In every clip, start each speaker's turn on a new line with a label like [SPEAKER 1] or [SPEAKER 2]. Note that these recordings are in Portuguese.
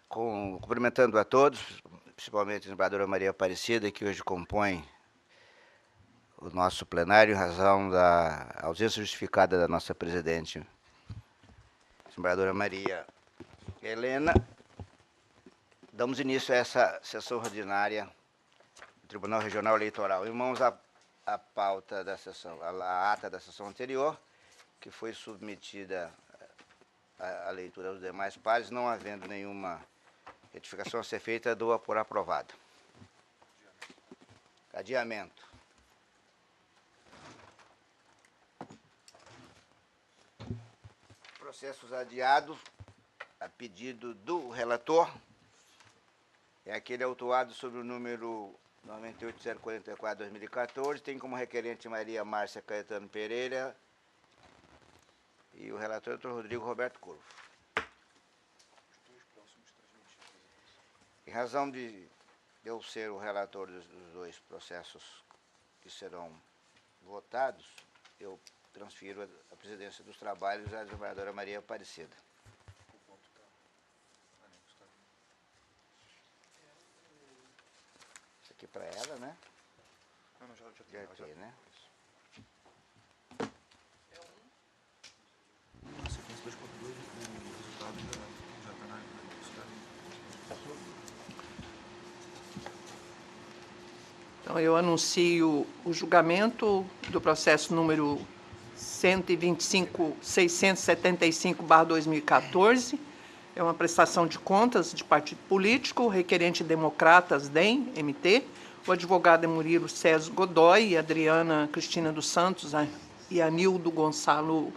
[SPEAKER 1] Cumprimentando a todos, principalmente a desembargadora Maria Aparecida, que hoje compõe o nosso plenário em razão da ausência justificada da nossa presidente, desembargadora Maria Helena. Damos início a essa sessão ordinária do Tribunal Regional Eleitoral. Irmãos, a pauta da sessão, a ata da sessão anterior, que foi submetida à leitura dos demais pares, não havendo nenhuma retificação a ser feita, dou-a por aprovada. Adiamento. Processos adiados, a pedido do relator, é aquele autuado sobre o número 98044/2014, tem como requerente Maria Márcia Caetano Pereira e o relator é o Dr. Rodrigo Roberto Curvo. Em razão de eu ser o relator dos dois processos que serão votados, eu transfiro a presidência dos trabalhos à desembargadora Maria Aparecida. Isso aqui para ela, né?
[SPEAKER 2] Não, já
[SPEAKER 1] aqui, né?
[SPEAKER 2] A sequência 2.2, o resultado já está na
[SPEAKER 3] Então, eu anuncio o julgamento do processo número 125.675/2014. É uma prestação de contas de partido político, o requerente Democratas, DEM, MT, o advogado é Murilo César Godoy e Adriana Cristina dos Santos e Anildo Gonçalo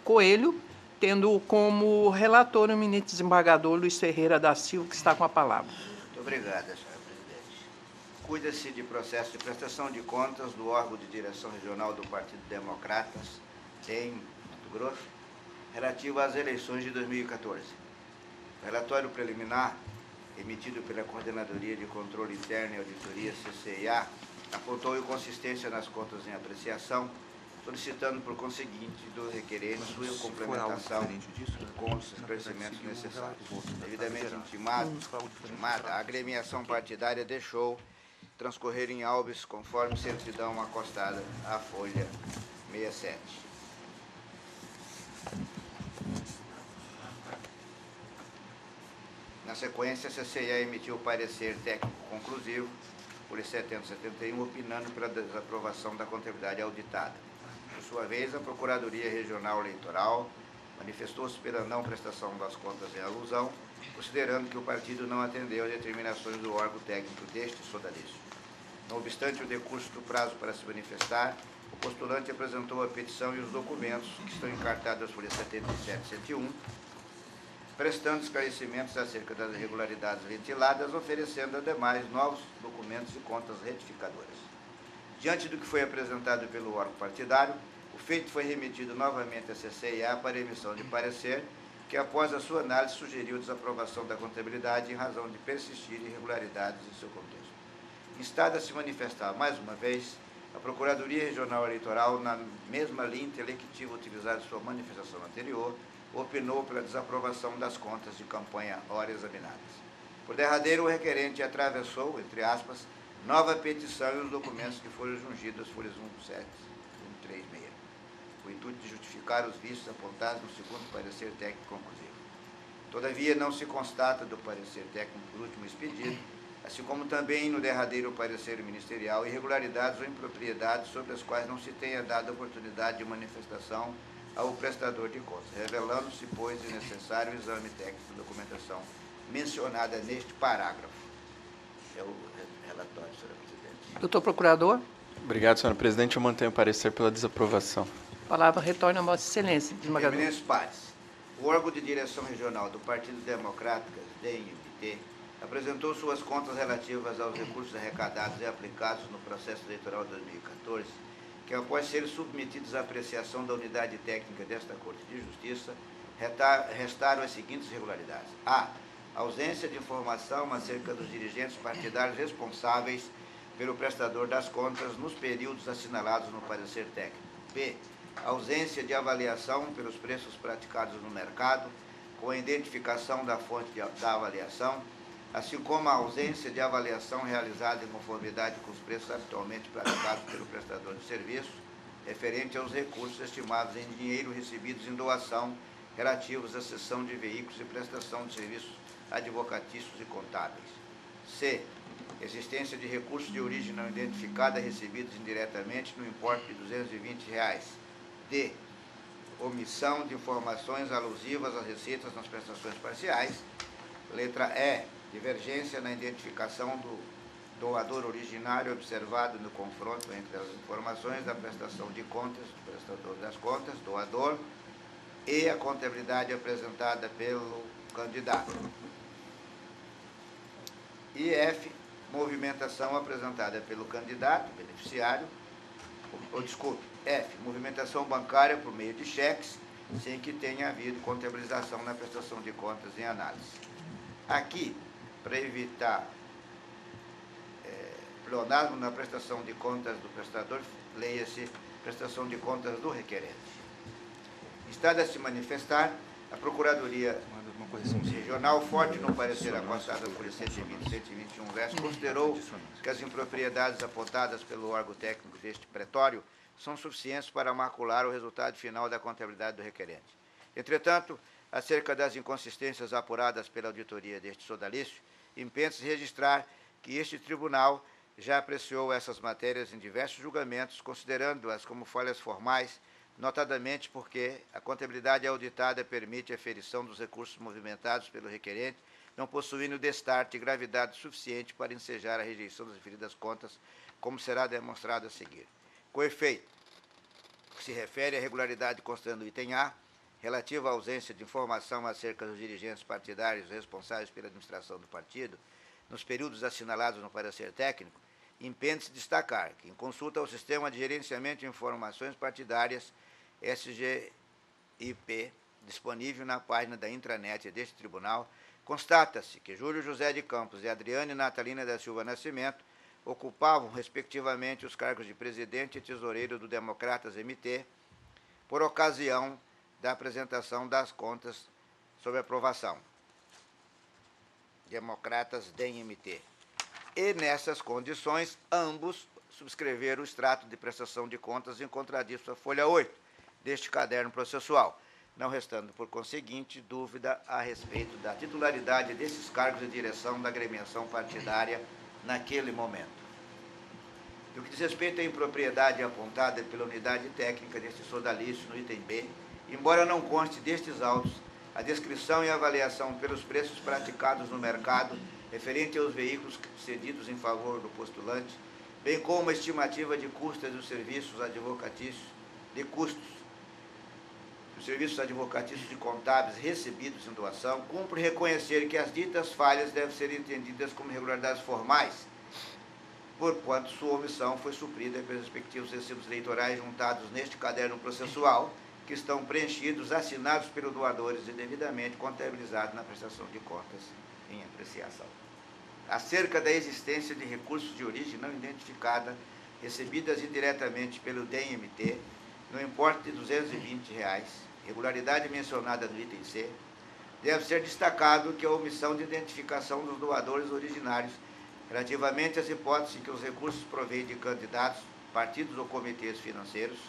[SPEAKER 3] Coelho, tendo como relator o ministro desembargador Luiz Ferreira da Silva, que está com a palavra.
[SPEAKER 1] Muito obrigado, senhora presidente. Cuida-se de processo de prestação de contas do órgão de direção regional do Partido Democratas, em Mato Grosso, relativo às eleições de 2014. O relatório preliminar, emitido pela Coordenadoria de Controle Interno e Auditoria, CCIA, apontou inconsistência nas contas em apreciação, solicitando, por conseguinte, do requerente sua complementação com os esclarecimentos necessários. Devidamente intimada, a agremiação partidária deixou transcorrer em autos conforme certidão acostada à folha 67. Na sequência, a CCIA emitiu parecer técnico conclusivo, por 771, opinando pela desaprovação da contabilidade auditada. Por sua vez, a Procuradoria Regional Eleitoral manifestou-se pela não prestação das contas em alusão, considerando que o partido não atendeu às determinações do órgão técnico deste sodalício. Não obstante o decurso do prazo para se manifestar, o postulante apresentou a petição e os documentos que estão encartados às folhas 77 e 101, prestando esclarecimentos acerca das irregularidades ventiladas, oferecendo, ademais, novos documentos e contas retificadoras. Diante do que foi apresentado pelo órgão partidário, o feito foi remetido novamente à CCIA para emissão de parecer, que após a sua análise sugeriu desaprovação da contabilidade em razão de persistir irregularidades em seu contexto. Instada a se manifestar mais uma vez, a Procuradoria Regional Eleitoral, na mesma linha intelectiva utilizada em sua manifestação anterior, opinou pela desaprovação das contas de campanha ora examinadas. Por derradeiro, o requerente atravessou, entre aspas, nova petição e os documentos que foram jungidos às folhas 137 e 136, com o intuito de justificar os vícios apontados no segundo parecer técnico conclusivo. Todavia, não se constata do parecer técnico por último expedido, assim como também no derradeiro parecer ministerial, irregularidades ou impropriedades sobre as quais não se tenha dado oportunidade de manifestação ao prestador de contas, revelando-se, pois, necessário o exame técnico da documentação mencionada neste parágrafo. É o relatório, senhora presidente.
[SPEAKER 3] Doutor Procurador.
[SPEAKER 4] Obrigado, senhora presidente. Eu mantenho o parecer pela desaprovação.
[SPEAKER 3] A palavra retorna a Vossa Excelência, desembargador.
[SPEAKER 1] Eminentes pares, o órgão de direção regional do Partido Democrático, DEM-MT, apresentou suas contas relativas aos recursos arrecadados e aplicados no processo eleitoral de 2014, que, após serem submetidos à apreciação da unidade técnica desta Corte de Justiça, restaram as seguintes irregularidades. A. Ausência de informação acerca dos dirigentes partidários responsáveis pelo prestador das contas nos períodos assinalados no parecer técnico. B. Ausência de avaliação pelos preços praticados no mercado com a identificação da fonte da avaliação, assim como a ausência de avaliação realizada em conformidade com os preços habitualmente praticados pelo prestador de serviço, referente aos recursos estimados em dinheiro recebidos em doação relativos à cessão de veículos e prestação de serviços advocatícios e contábeis. C. Existência de recursos de origem não identificada recebidos indiretamente no importe de R$ 220. D. Omissão de informações alusivas às receitas nas prestações parciais. Letra E. Divergência na identificação do doador originário observado no confronto entre as informações da prestação de contas, do prestador das contas, doador, e a contabilidade apresentada pelo candidato. E F. Movimentação apresentada pelo candidato, beneficiário, F. Movimentação bancária por meio de cheques, sem que tenha havido contabilização na prestação de contas em análise. Aqui, para evitar pleonasmo na prestação de contas do prestador, leia-se prestação de contas do requerente. Está a se manifestar a Procuradoria Regional, forte no parecer acostado por 120 e 121 versos, considerou que as impropriedades apontadas pelo órgão técnico deste pretório são suficientes para macular o resultado final da contabilidade do requerente. Entretanto, acerca das inconsistências apuradas pela auditoria deste sodalício, impede-se registrar que este tribunal já apreciou essas matérias em diversos julgamentos, considerando-as como falhas formais, notadamente porque a contabilidade auditada permite a aferição dos recursos movimentados pelo requerente, não possuindo destarte e gravidade suficiente para ensejar a rejeição das referidas contas, como será demonstrado a seguir. Com efeito, que se refere à regularidade constando no item A, relativa à ausência de informação acerca dos dirigentes partidários responsáveis pela administração do partido, nos períodos assinalados no parecer técnico, impede-se destacar que, em consulta ao Sistema de Gerenciamento de Informações Partidárias, SGIP, disponível na página da intranet deste tribunal, constata-se que Júlio José de Campos e Adriane Natalina da Silva Nascimento ocupavam, respectivamente, os cargos de presidente e tesoureiro do Democratas MT, por ocasião da apresentação das contas sob aprovação. Democratas DEM-MT. E, nessas condições, ambos subscreveram o extrato de prestação de contas em contradição à folha 8 deste caderno processual, não restando, por conseguinte, dúvida a respeito da titularidade desses cargos de direção da agremiação partidária naquele momento. No que diz respeito à impropriedade apontada pela unidade técnica deste sodalício no item B, embora não conste destes autos a descrição e avaliação pelos preços praticados no mercado referente aos veículos cedidos em favor do postulante, bem como a estimativa de custas dos serviços advocatícios, dos serviços advocatícios de contábeis recebidos em doação, cumpre reconhecer que as ditas falhas devem ser entendidas como irregularidades formais, porquanto sua omissão foi suprida pelos respectivos recibos eleitorais juntados neste caderno processual, que estão preenchidos, assinados pelos doadores e devidamente contabilizados na prestação de contas em apreciação. Acerca da existência de recursos de origem não identificada, recebidas indiretamente pelo DEM-MT, no importe de R$ 220, regularidade mencionada no item C, deve ser destacado que a omissão de identificação dos doadores originários, relativamente às hipóteses em que os recursos provêm de candidatos, partidos ou comitês financeiros,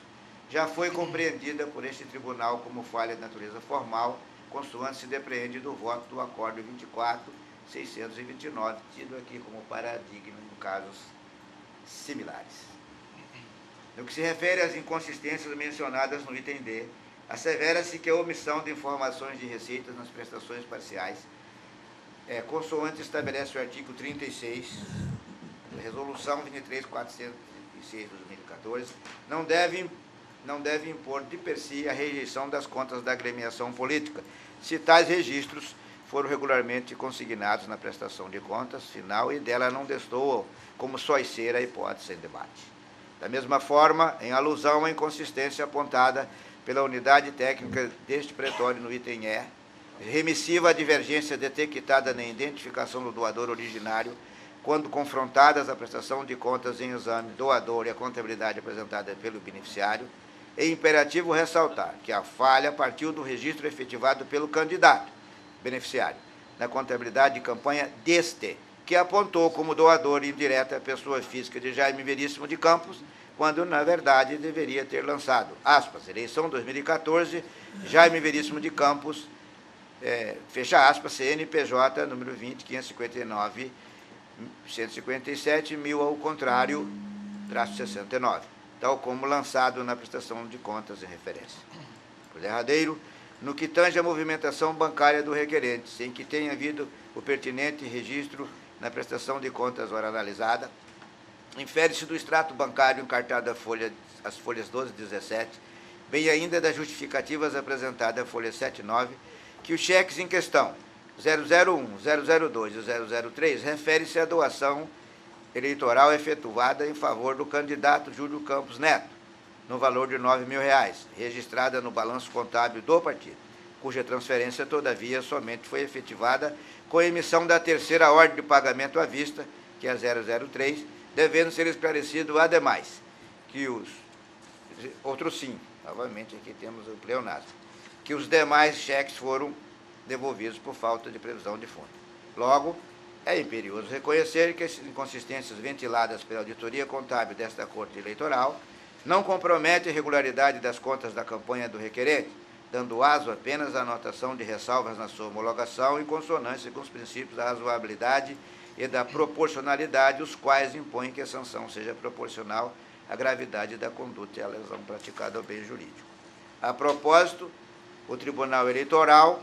[SPEAKER 1] já foi compreendida por este tribunal como falha de natureza formal, consoante se depreende do voto do Acórdão 24.629, tido aqui como paradigma em casos similares. No que se refere às inconsistências mencionadas no item D, assevera-se que a omissão de informações de receitas nas prestações parciais, consoante estabelece o artigo 36, da Resolução 23.406 de 2014, não deve impor de per si a rejeição das contas da agremiação política, se tais registros foram regularmente consignados na prestação de contas final e dela não destoam como ser a hipótese em debate. Da mesma forma, em alusão à inconsistência apontada pela unidade técnica deste pretório no item E, remissiva à divergência detectada na identificação do doador originário, quando confrontadas a prestação de contas em exame, doador e a contabilidade apresentada pelo beneficiário, é imperativo ressaltar que a falha partiu do registro efetivado pelo candidato, beneficiário, na contabilidade de campanha deste, que apontou como doador indireto a pessoa física de Jaime Veríssimo de Campos, quando, na verdade, deveria ter lançado, aspas, eleição 2014, Jaime Veríssimo de Campos, fecha aspas, CNPJ, número 20, 559, 157, 1000 ao contrário, traço 69, tal como lançado na prestação de contas em referência. Por derradeiro, no que tange à movimentação bancária do requerente, sem que tenha havido o pertinente registro na prestação de contas ora analisada, infere-se do extrato bancário encartado às folhas 12 e 17, bem ainda das justificativas apresentadas à folha 7 e 9, que os cheques em questão, 001, 002 e 003, refere-se à doação eleitoral efetuada em favor do candidato Júlio Campos Neto, no valor de R$ 9.000, registrada no balanço contábil do partido, cuja transferência, todavia, somente foi efetivada com a emissão da terceira ordem de pagamento à vista, que é a 003, devendo ser esclarecido, ademais, que os outros sim, novamente aqui temos o pleonasmo, que os demais cheques foram devolvidos por falta de previsão de fundo. Logo, é imperioso reconhecer que as inconsistências ventiladas pela auditoria contábil desta Corte Eleitoral não comprometem a regularidade das contas da campanha do requerente, dando aso apenas à anotação de ressalvas na sua homologação em consonância com os princípios da razoabilidade e da proporcionalidade, os quais impõem que a sanção seja proporcional à gravidade da conduta e à lesão praticada ao bem jurídico. A propósito, o Tribunal Eleitoral,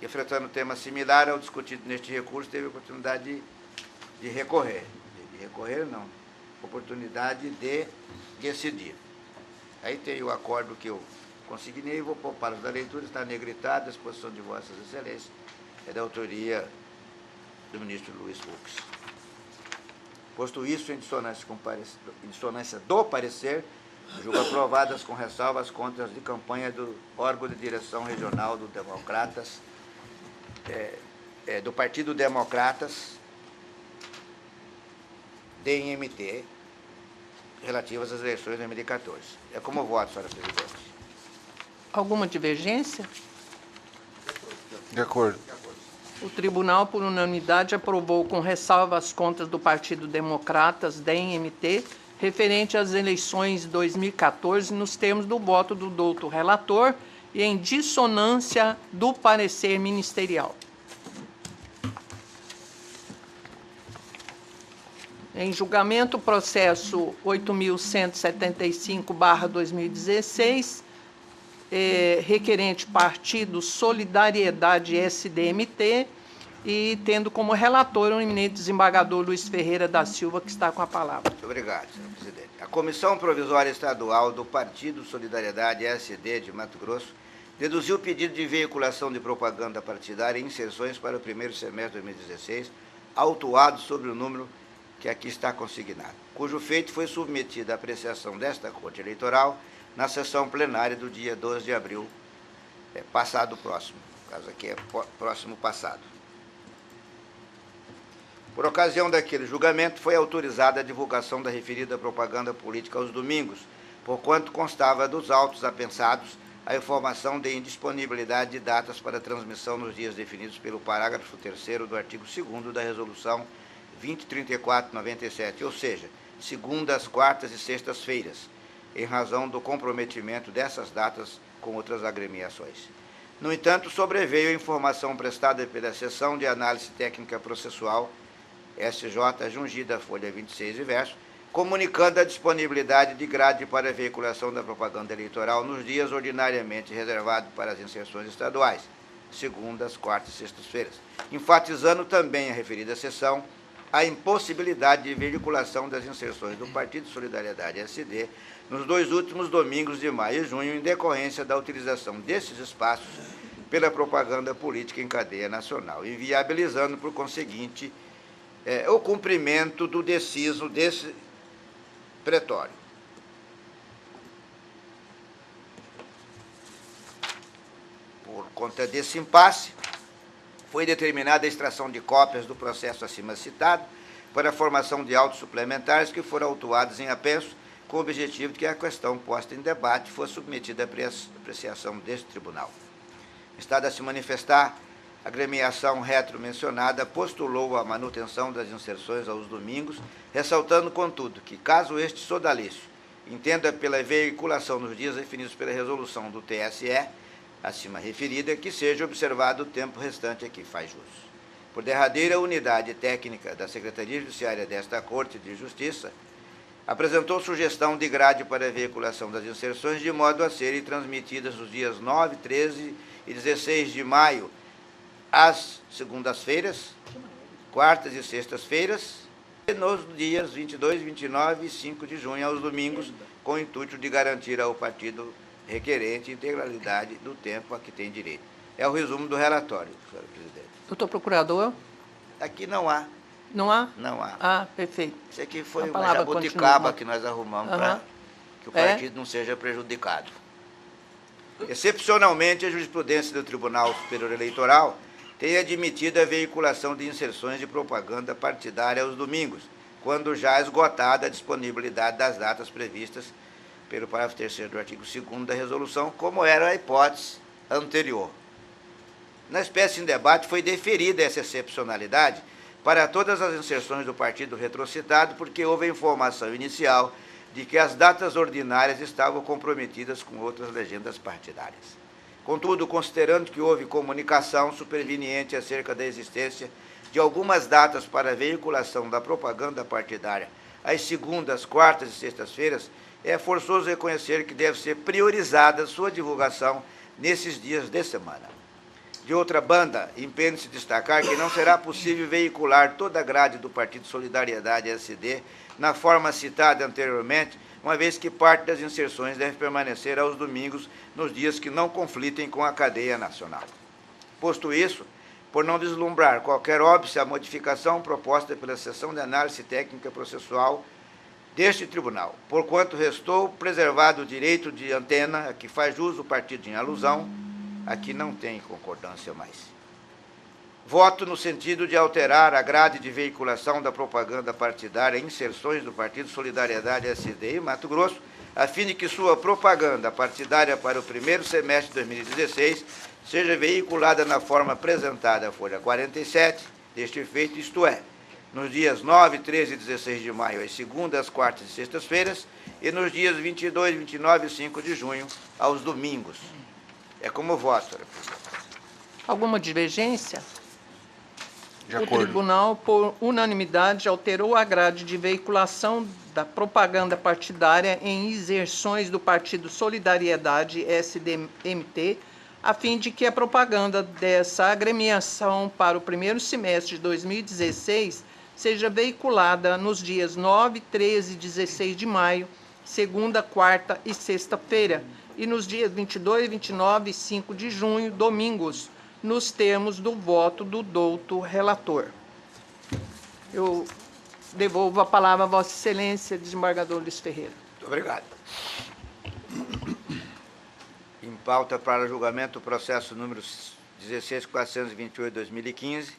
[SPEAKER 1] enfrentando tema similar ao discutido neste recurso, teve a oportunidade de recorrer. De recorrer, não. Oportunidade de decidir. Aí tem o acordo que eu consignei, vou poupá-lo da leitura, está negritado, à exposição de Vossas Excelências, é da autoria do ministro Luiz Fux. Posto isso, em dissonância do parecer, julgo aprovadas com ressalva as contas de campanha do órgão de direção regional do Democratas, do Partido Democratas, DMT, relativas às eleições de 2014. É como voto, senhora presidente.
[SPEAKER 3] Alguma divergência?
[SPEAKER 4] De acordo.
[SPEAKER 3] O tribunal, por unanimidade, aprovou com ressalva as contas do Partido Democratas, DEM-MT, referente às eleições de 2014, nos termos do voto do douto relator e em dissonância do parecer ministerial. Em julgamento, processo 8.175/2016, requerente Partido Solidariedade SDMT, e tendo como relator o eminente desembargador Luiz Ferreira da Silva, que está com a palavra.
[SPEAKER 1] Muito obrigado, senhor presidente. A Comissão Provisória Estadual do Partido Solidariedade SD de Mato Grosso deduziu o pedido de veiculação de propaganda partidária e inserções para o primeiro semestre de 2016, autuado sobre o número que aqui está consignado, cujo feito foi submetido à apreciação desta Corte Eleitoral na sessão plenária do dia 12 de abril, passado próximo, no caso aqui é próximo passado. Por ocasião daquele julgamento, foi autorizada a divulgação da referida propaganda política aos domingos, porquanto constava dos autos apensados a informação de indisponibilidade de datas para transmissão nos dias definidos pelo parágrafo 3º do artigo 2º da Resolução 2034/97, ou seja, segundas, quartas e sextas-feiras, em razão do comprometimento dessas datas com outras agremiações. No entanto, sobreveio a informação prestada pela Seção de Análise Técnica Processual, SJ, jungida folha 26 e verso, comunicando a disponibilidade de grade para a veiculação da propaganda eleitoral nos dias ordinariamente reservados para as inserções estaduais, segundas, quartas e sextas-feiras, enfatizando também a referida sessão a impossibilidade de veiculação das inserções do Partido Solidariedade SD nos 2 últimos domingos de maio e junho, em decorrência da utilização desses espaços pela propaganda política em cadeia nacional, inviabilizando, por conseguinte, o cumprimento do deciso desse pretório. Por conta desse impasse, foi determinada a extração de cópias do processo acima citado para a formação de autos suplementares que foram autuados em apenso, com o objetivo de que a questão posta em debate fosse submetida à apreciação deste tribunal. Estado a se manifestar, a agremiação retromencionada postulou a manutenção das inserções aos domingos, ressaltando, contudo, que, caso este sodalício entenda pela veiculação nos dias definidos pela resolução do TSE, acima referida, que seja observado o tempo restante a que faz jus. Por derradeira unidade técnica da Secretaria Judiciária desta Corte de Justiça, apresentou sugestão de grade para a veiculação das inserções, de modo a serem transmitidas nos dias 9, 13 e 16 de maio, às segundas-feiras, quartas e sextas-feiras, e nos dias 22, 29 e 5 de junho, aos domingos, com o intuito de garantir ao partido requerente integralidade do tempo a que tem direito. É o resumo do relatório, senhora presidente.
[SPEAKER 3] Doutor Procurador,
[SPEAKER 1] Aqui não há.
[SPEAKER 3] não há?
[SPEAKER 1] Não há.
[SPEAKER 3] Ah, perfeito.
[SPEAKER 1] Isso aqui foi
[SPEAKER 3] A
[SPEAKER 1] uma
[SPEAKER 3] palavra
[SPEAKER 1] jabuticaba
[SPEAKER 3] continua.
[SPEAKER 1] que nós arrumamos
[SPEAKER 3] Aham.
[SPEAKER 1] para que o
[SPEAKER 3] É?
[SPEAKER 1] partido não seja prejudicado. Excepcionalmente, a jurisprudência do Tribunal Superior Eleitoral tem admitido a veiculação de inserções de propaganda partidária aos domingos, quando já esgotada a disponibilidade das datas previstas pelo parágrafo 3º do artigo 2º da resolução, como era a hipótese anterior. Na espécie em debate, foi deferida essa excepcionalidade para todas as inserções do partido retrocitado, porque houve a informação inicial de que as datas ordinárias estavam comprometidas com outras legendas partidárias. Contudo, considerando que houve comunicação superveniente acerca da existência de algumas datas para a veiculação da propaganda partidária às segundas, quartas e sextas-feiras, é forçoso reconhecer que deve ser priorizada sua divulgação nesses dias de semana. De outra banda, empenha-se destacar que não será possível veicular toda a grade do Partido Solidariedade SD na forma citada anteriormente, uma vez que parte das inserções deve permanecer aos domingos, nos dias que não conflitem com a cadeia nacional. Posto isso, por não deslumbrar qualquer óbice à modificação proposta pela Seção de Análise Técnica Processual deste tribunal, porquanto restou preservado o direito de antena a que faz jus o partido em alusão, aqui não tem concordância mais. Voto no sentido de alterar a grade de veiculação da propaganda partidária em inserções do Partido Solidariedade SD em Mato Grosso, a fim de que sua propaganda partidária para o primeiro semestre de 2016 seja veiculada na forma apresentada à Folha 47, deste efeito, isto é, nos dias 9, 13 e 16 de maio, às segundas, quartas e sextas-feiras, e nos dias 22, 29 e 5 de junho, aos domingos. É como voto, senhora presidente.
[SPEAKER 3] Alguma divergência?
[SPEAKER 4] De
[SPEAKER 3] O
[SPEAKER 4] acordo.
[SPEAKER 3] tribunal, por unanimidade, alterou a grade de veiculação da propaganda partidária em inserções do Partido Solidariedade SDMT, a fim de que a propaganda dessa agremiação para o primeiro semestre de 2016 seja veiculada nos dias 9, 13 e 16 de maio, segunda, quarta e sexta-feira, e nos dias 22, 29 e 5 de junho, domingos, nos termos do voto do douto relator. Eu devolvo a palavra a Vossa Excelência, desembargador Luiz Ferreira.
[SPEAKER 1] Muito obrigado. Em pauta para julgamento o processo número 16.428/2015.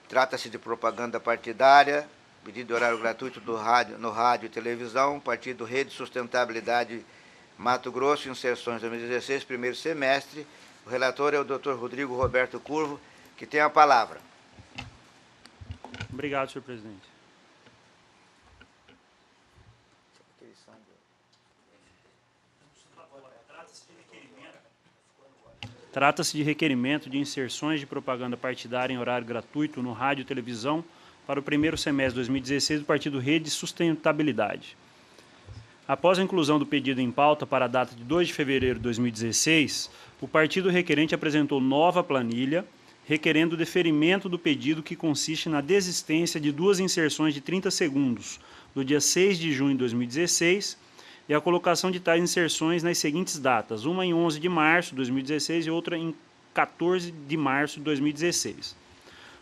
[SPEAKER 1] Trata-se de propaganda partidária, pedido de horário gratuito no rádio e televisão, Partido Rede Sustentabilidade Mato Grosso, inserções 2016, primeiro semestre. O relator é o Dr. Rodrigo Roberto Curvo, que tem a palavra.
[SPEAKER 5] Obrigado, senhor presidente. Trata-se de requerimento de inserções de propaganda partidária em horário gratuito no rádio e televisão para o primeiro semestre de 2016 do Partido Rede Sustentabilidade. Após a inclusão do pedido em pauta para a data de 2 de fevereiro de 2016, o partido requerente apresentou nova planilha, requerendo o deferimento do pedido, que consiste na desistência de 2 inserções de 30 segundos, do dia 6 de junho de 2016, e a colocação de tais inserções nas seguintes datas, uma em 11 de março de 2016 e outra em 14 de março de 2016.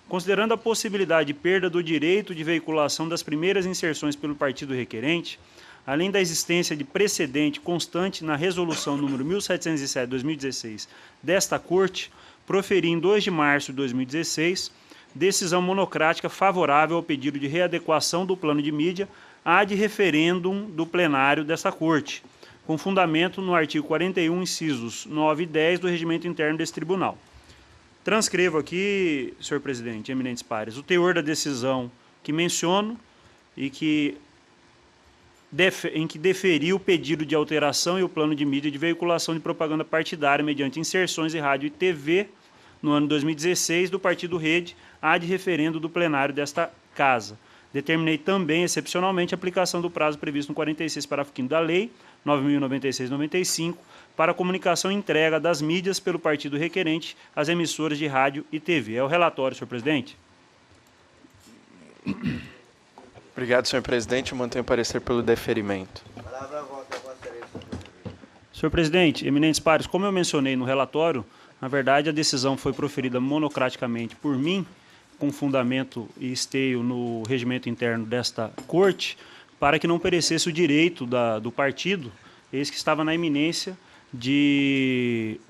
[SPEAKER 5] Considerando a possibilidade de perda do direito de veiculação das primeiras inserções pelo partido requerente, além da existência de precedente constante na resolução número 1707/2016 desta Corte, proferi em 2 de março de 2016 decisão monocrática favorável ao pedido de readequação do plano de mídia ad referendum do plenário dessa Corte, com fundamento no artigo 41, incisos 9 e 10 do Regimento Interno desse Tribunal. Transcrevo aqui, senhor presidente, eminentes pares, o teor da decisão que menciono e em que deferiu o pedido de alteração e o plano de mídia de veiculação de propaganda partidária mediante inserções em rádio e TV no ano 2016 do Partido Rede, ad referendo do plenário desta Casa. Determinei também, excepcionalmente, a aplicação do prazo previsto no 46, parágrafo 5º da Lei 9.096/95, para a comunicação e entrega das mídias pelo partido requerente às emissoras de rádio e TV. É o relatório, senhor presidente.
[SPEAKER 4] Obrigado, senhor presidente. Eu mantenho o parecer pelo deferimento.
[SPEAKER 1] Palavra volta a Vossa Excelência.
[SPEAKER 5] Senhor presidente, eminentes pares, como eu mencionei no relatório, na verdade a decisão foi proferida monocraticamente por mim, com fundamento e esteio no regimento interno desta corte, para que não perecesse o direito do partido, eis que estava na iminência de...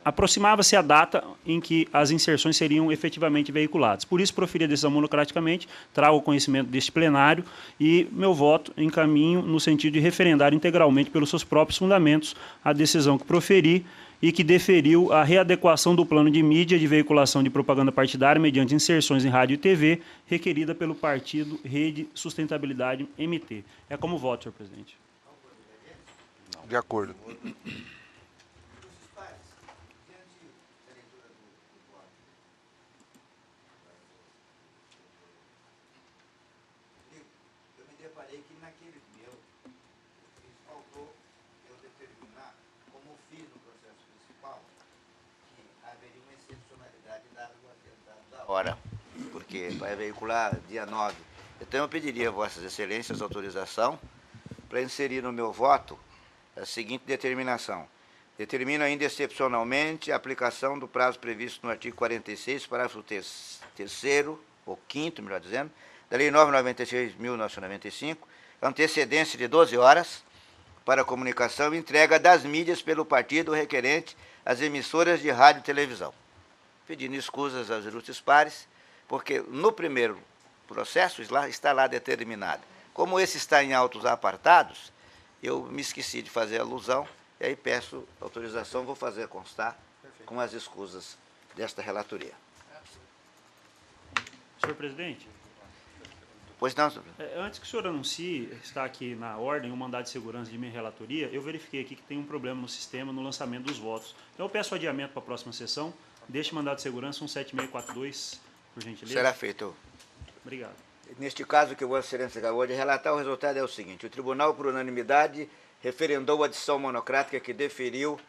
[SPEAKER 5] Aproximava-se a data em que as inserções seriam efetivamente veiculadas. Por isso, proferi a decisão monocraticamente, trago o conhecimento deste plenário e meu voto encaminho no sentido de referendar integralmente pelos seus próprios fundamentos a decisão que proferi e que deferiu a readequação do plano de mídia de veiculação de propaganda partidária mediante inserções em rádio e TV requerida pelo partido Rede Sustentabilidade MT. É como voto, senhor presidente.
[SPEAKER 2] De acordo.
[SPEAKER 1] Eu me deparei que naquele meu faltou eu determinar, como fiz no processo principal, que haveria uma excepcionalidade dado o atentado da hora, porque vai veicular dia 9. Então eu pediria a Vossas Excelências autorização para inserir no meu voto a seguinte determinação. Determino ainda excepcionalmente a aplicação do prazo previsto no artigo 46, parágrafo 3º, ou 5º, melhor dizendo, da Lei 996/1995, antecedência de 12 horas para a comunicação e entrega das mídias pelo partido requerente às emissoras de rádio e televisão. Pedindo escusas aos ilustres pares, porque no primeiro processo está lá determinado. Como esse está em autos apartados, eu me esqueci de fazer alusão, e aí peço autorização, vou fazer constar com as escusas desta relatoria.
[SPEAKER 5] Senhor presidente,
[SPEAKER 1] Pois não, senhor presidente.
[SPEAKER 5] antes que o senhor anuncie, está aqui na ordem o mandado de segurança de minha relatoria, eu verifiquei aqui que tem um problema no sistema no lançamento dos votos. Então eu peço adiamento para a próxima sessão, deixe mandado de segurança 17642, por gentileza.
[SPEAKER 1] Será feito.
[SPEAKER 5] Obrigado.
[SPEAKER 1] Neste caso que Vossa Excelência acabou de relatar, o resultado é o seguinte: o Tribunal, por unanimidade, referendou a decisão monocrática que deferiu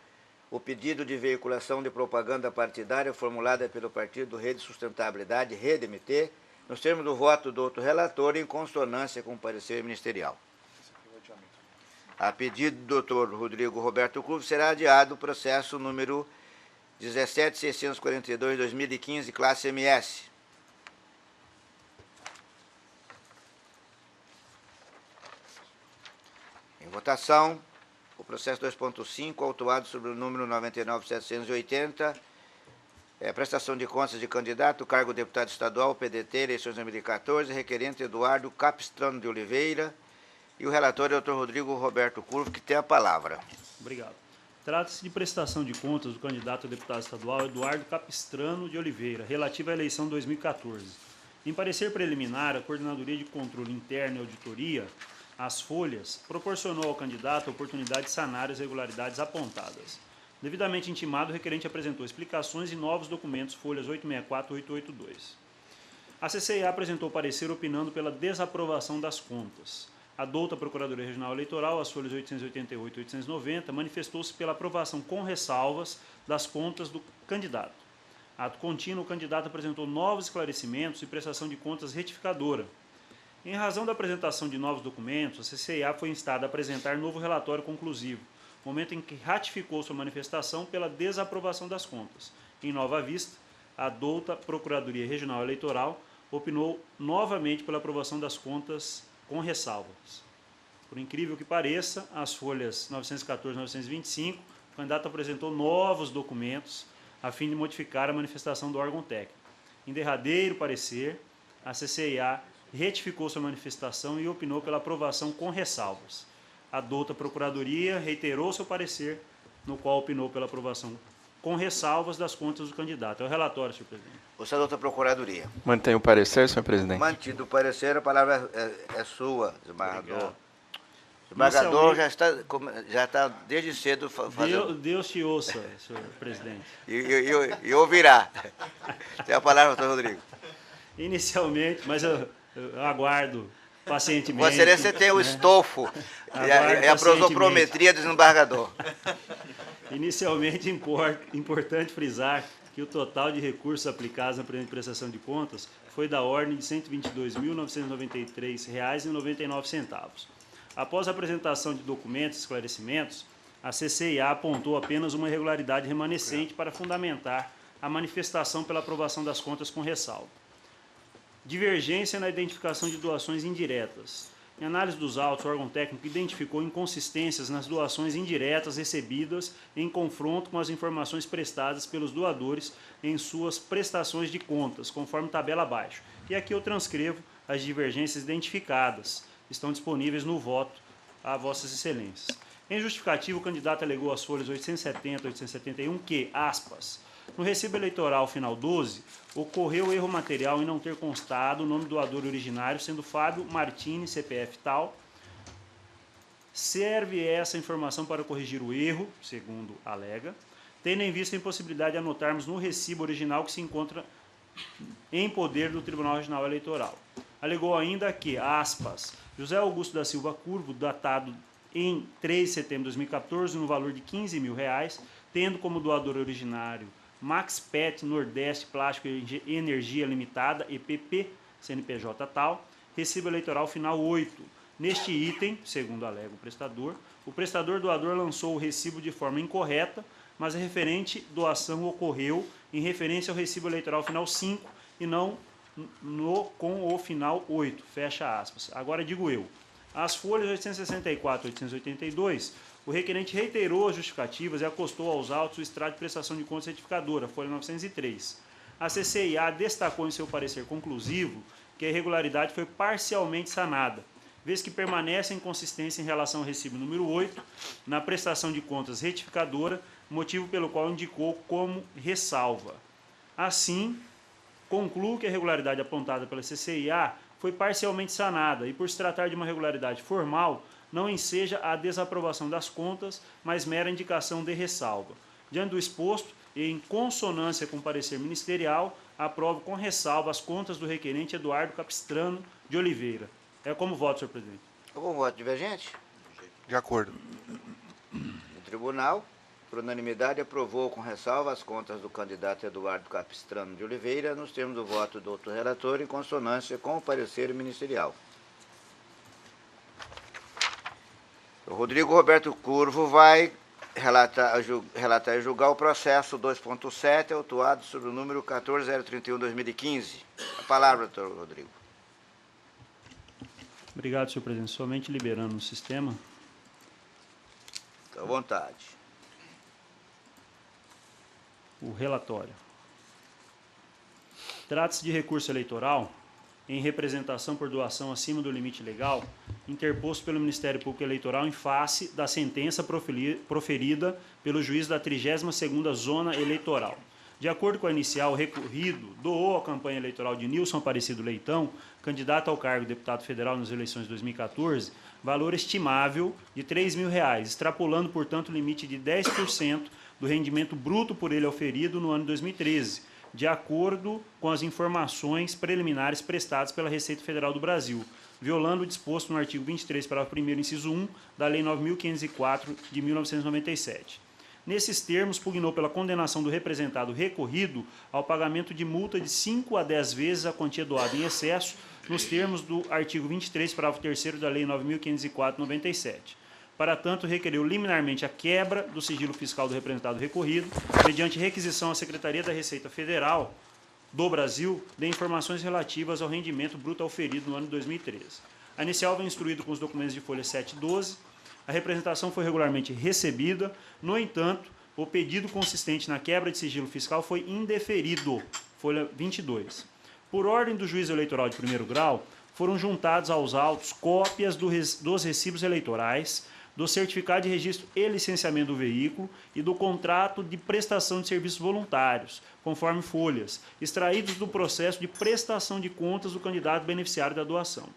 [SPEAKER 1] o pedido de veiculação de propaganda partidária formulada pelo Partido Rede Sustentabilidade, Rede MT, nos termos do voto do outro relator, em consonância com o parecer ministerial. A pedido do Dr. Rodrigo Roberto Cruz, será adiado o processo número 17.642/2015, classe MS. Em votação, o processo 2.5, autuado sobre o número 99.780, prestação de contas de candidato, cargo deputado estadual, PDT, eleições 2014, requerente Eduardo Capistrano de Oliveira, e o relator é o Dr. Rodrigo Roberto Curvo, que tem a palavra.
[SPEAKER 5] Obrigado. Trata-se de prestação de contas do candidato a deputado estadual Eduardo Capistrano de Oliveira, relativa à eleição 2014. Em parecer preliminar, a Coordenadoria de Controle Interno e Auditoria, as Folhas, proporcionou ao candidato a oportunidade de sanar as irregularidades apontadas. Devidamente intimado, o requerente apresentou explicações e novos documentos, folhas 864 e 882. A CCEA apresentou parecer opinando pela desaprovação das contas. A douta Procuradoria Regional Eleitoral, as folhas 888 e 890, manifestou-se pela aprovação com ressalvas das contas do candidato. Ato contínuo, o candidato apresentou novos esclarecimentos e prestação de contas retificadora. Em razão da apresentação de novos documentos, a CCEA foi instada a apresentar novo relatório conclusivo, momento em que ratificou sua manifestação pela desaprovação das contas. Em Nova Vista, a douta Procuradoria Regional Eleitoral opinou novamente pela aprovação das contas com ressalvas. Por incrível que pareça, as folhas 914 e 925, o candidato apresentou novos documentos a fim de modificar a manifestação do órgão técnico. Em derradeiro parecer, a CCEA retificou sua manifestação e opinou pela aprovação com ressalvas. a douta Procuradoria reiterou seu parecer, no qual opinou pela aprovação com ressalvas das contas do candidato. É o relatório, senhor presidente.
[SPEAKER 1] Vossa douta Procuradoria.
[SPEAKER 4] Mantém o parecer, senhor presidente.
[SPEAKER 1] Mantido o parecer, a palavra é sua, desembargador.
[SPEAKER 5] Obrigado.
[SPEAKER 1] Desembargador já está desde cedo fazendo...
[SPEAKER 5] Deus te ouça, senhor presidente.
[SPEAKER 1] E ouvirá. Tem a palavra, doutor Rodrigo.
[SPEAKER 5] Inicialmente, mas eu aguardo pacientemente.
[SPEAKER 1] Vossa Excelência tem o estofo e a prosopometria do desembargador.
[SPEAKER 5] Inicialmente, importante frisar que o total de recursos aplicados na presente prestação de contas foi da ordem de R$ 122.993,99. Após a apresentação de documentos e esclarecimentos, a CCIA apontou apenas uma irregularidade remanescente para fundamentar a manifestação pela aprovação das contas com ressalva. Divergência na identificação de doações indiretas. Em análise dos autos, o órgão técnico identificou inconsistências nas doações indiretas recebidas em confronto com as informações prestadas pelos doadores em suas prestações de contas, conforme tabela abaixo. E aqui eu transcrevo as divergências identificadas. Estão disponíveis no voto a vossas excelências. Em justificativo, o candidato alegou às folhas 870 e 871 que, aspas, no recibo eleitoral final 12, ocorreu erro material em não ter constado o nome do doador originário, sendo Fábio Martini, CPF tal. Serve essa informação para corrigir o erro, segundo alega, tendo em vista a impossibilidade de anotarmos no recibo original que se encontra em poder do Tribunal Regional Eleitoral. Alegou ainda que, aspas, José Augusto da Silva Curvo, datado em 3 de setembro de 2014, no valor de R$ 15.000, tendo como doador originário Max Pet Nordeste Plástico e Energia Limitada, EPP, CNPJ tal, recibo eleitoral final 8. Neste item, segundo alega o prestador doador lançou o recibo de forma incorreta, mas a referente doação ocorreu em referência ao recibo eleitoral final 5 e não com o final 8, fecha aspas. Agora digo eu, as folhas 864 e 882, o requerente reiterou as justificativas e acostou aos autos o extrato de prestação de contas certificadora, folha 903. A CCIA destacou em seu parecer conclusivo que a irregularidade foi parcialmente sanada, vez que permanece a inconsistência em relação ao recibo número 8 na prestação de contas retificadora, motivo pelo qual indicou como ressalva. Assim, concluo que a irregularidade apontada pela CCIA foi parcialmente sanada e, por se tratar de uma irregularidade formal, não enseja a desaprovação das contas, mas mera indicação de ressalva. Diante do exposto e em consonância com o parecer ministerial, aprovo com ressalva as contas do requerente Eduardo Capistrano de Oliveira. É como voto, senhor presidente.
[SPEAKER 1] Algum voto divergente?
[SPEAKER 2] De acordo.
[SPEAKER 1] O tribunal, por unanimidade, aprovou com ressalva as contas do candidato Eduardo Capistrano de Oliveira, nos termos do voto do outro relator, em consonância com o parecer ministerial. O Rodrigo Roberto Curvo vai relatar e julgar o processo 2.7, autuado sob o número 14031-2015. A palavra, doutor Rodrigo.
[SPEAKER 5] Obrigado, senhor presidente. Somente liberando o sistema.
[SPEAKER 1] Fique à vontade.
[SPEAKER 5] O relatório. Trata-se de recurso eleitoral em representação por doação acima do limite legal, interposto pelo Ministério Público Eleitoral em face da sentença proferida pelo juiz da 32ª Zona Eleitoral. De acordo com a inicial, o recorrido doou à campanha eleitoral de Nilson Aparecido Leitão, candidato ao cargo de deputado federal nas eleições de 2014, valor estimável de R$ 3.000, extrapolando, portanto, o limite de 10% do rendimento bruto por ele auferido no ano de 2013, de acordo com as informações preliminares prestadas pela Receita Federal do Brasil, violando o disposto no artigo 23, parágrafo 1º, inciso 1, da Lei 9.504, de 1997. Nesses termos, pugnou pela condenação do representado recorrido ao pagamento de multa de 5 a 10 vezes a quantia doada em excesso, nos termos do artigo 23, parágrafo 3º da Lei 9.504, 97. Para tanto, requeriu liminarmente a quebra do sigilo fiscal do representado recorrido, mediante requisição à Secretaria da Receita Federal do Brasil de informações relativas ao rendimento bruto auferido no ano de 2013. A inicial vem instruído com os documentos de folha 712. A representação foi regularmente recebida. No entanto, o pedido consistente na quebra de sigilo fiscal foi indeferido. Folha 22. Por ordem do juiz eleitoral de primeiro grau, foram juntados aos autos cópias dos recibos eleitorais, do certificado de registro e licenciamento do veículo e do contrato de prestação de serviços voluntários, conforme folhas, extraídos do processo de prestação de contas do candidato beneficiário da doação.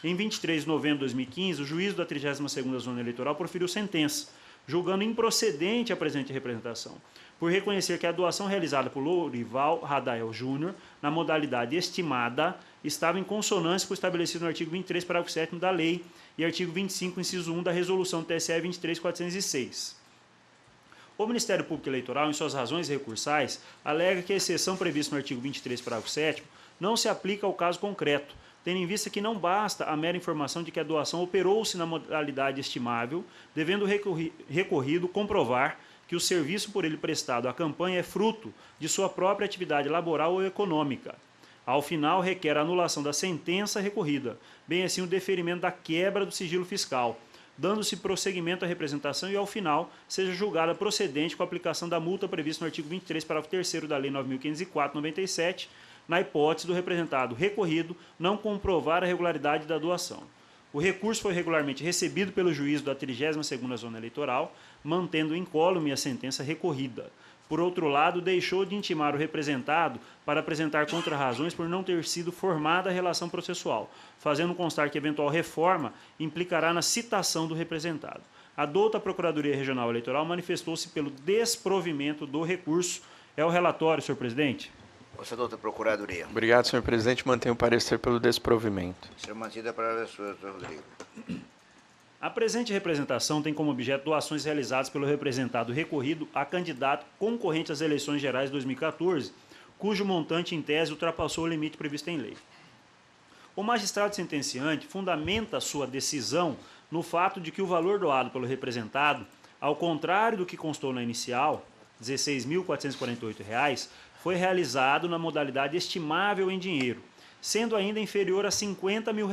[SPEAKER 5] Em 23 de novembro de 2015, o juízo da 32ª Zona Eleitoral proferiu sentença, julgando improcedente a presente representação, por reconhecer que a doação realizada por Lourival Radael Júnior, na modalidade estimada, estava em consonância com o estabelecido no artigo 23, parágrafo 7º da lei e artigo 25, inciso 1 da resolução TSE 23.406. O Ministério Público Eleitoral, em suas razões recursais, alega que a exceção prevista no artigo 23, parágrafo 7º, não se aplica ao caso concreto, tendo em vista que não basta a mera informação de que a doação operou-se na modalidade estimável, devendo o recorrido comprovar que o serviço por ele prestado à campanha é fruto de sua própria atividade laboral ou econômica. Ao final, requer a anulação da sentença recorrida, bem assim o deferimento da quebra do sigilo fiscal, dando-se prosseguimento à representação e, ao final, seja julgada procedente com a aplicação da multa prevista no artigo 23, parágrafo 3º da Lei 9.504/97, na hipótese do representado recorrido não comprovar a regularidade da doação. O recurso foi regularmente recebido pelo juízo da 32ª Zona Eleitoral, mantendo incólume a sentença recorrida. Por outro lado, deixou de intimar o representado para apresentar contrarrazões por não ter sido formada a relação processual, fazendo constar que eventual reforma implicará na citação do representado. A douta Procuradoria Regional Eleitoral manifestou-se pelo desprovimento do recurso. É o relatório, senhor presidente.
[SPEAKER 1] Vossa douta Procuradoria.
[SPEAKER 4] Obrigado, senhor presidente. Mantenho o parecer pelo desprovimento.
[SPEAKER 1] Ser mantida a palavra sua, doutor Rodrigo.
[SPEAKER 5] A presente representação tem como objeto doações realizadas pelo representado recorrido a candidato concorrente às eleições gerais de 2014, cujo montante em tese ultrapassou o limite previsto em lei. O magistrado sentenciante fundamenta sua decisão no fato de que o valor doado pelo representado, ao contrário do que constou na inicial, R$ 16.448, foi realizado na modalidade estimável em dinheiro, sendo ainda inferior a R$ 50 mil.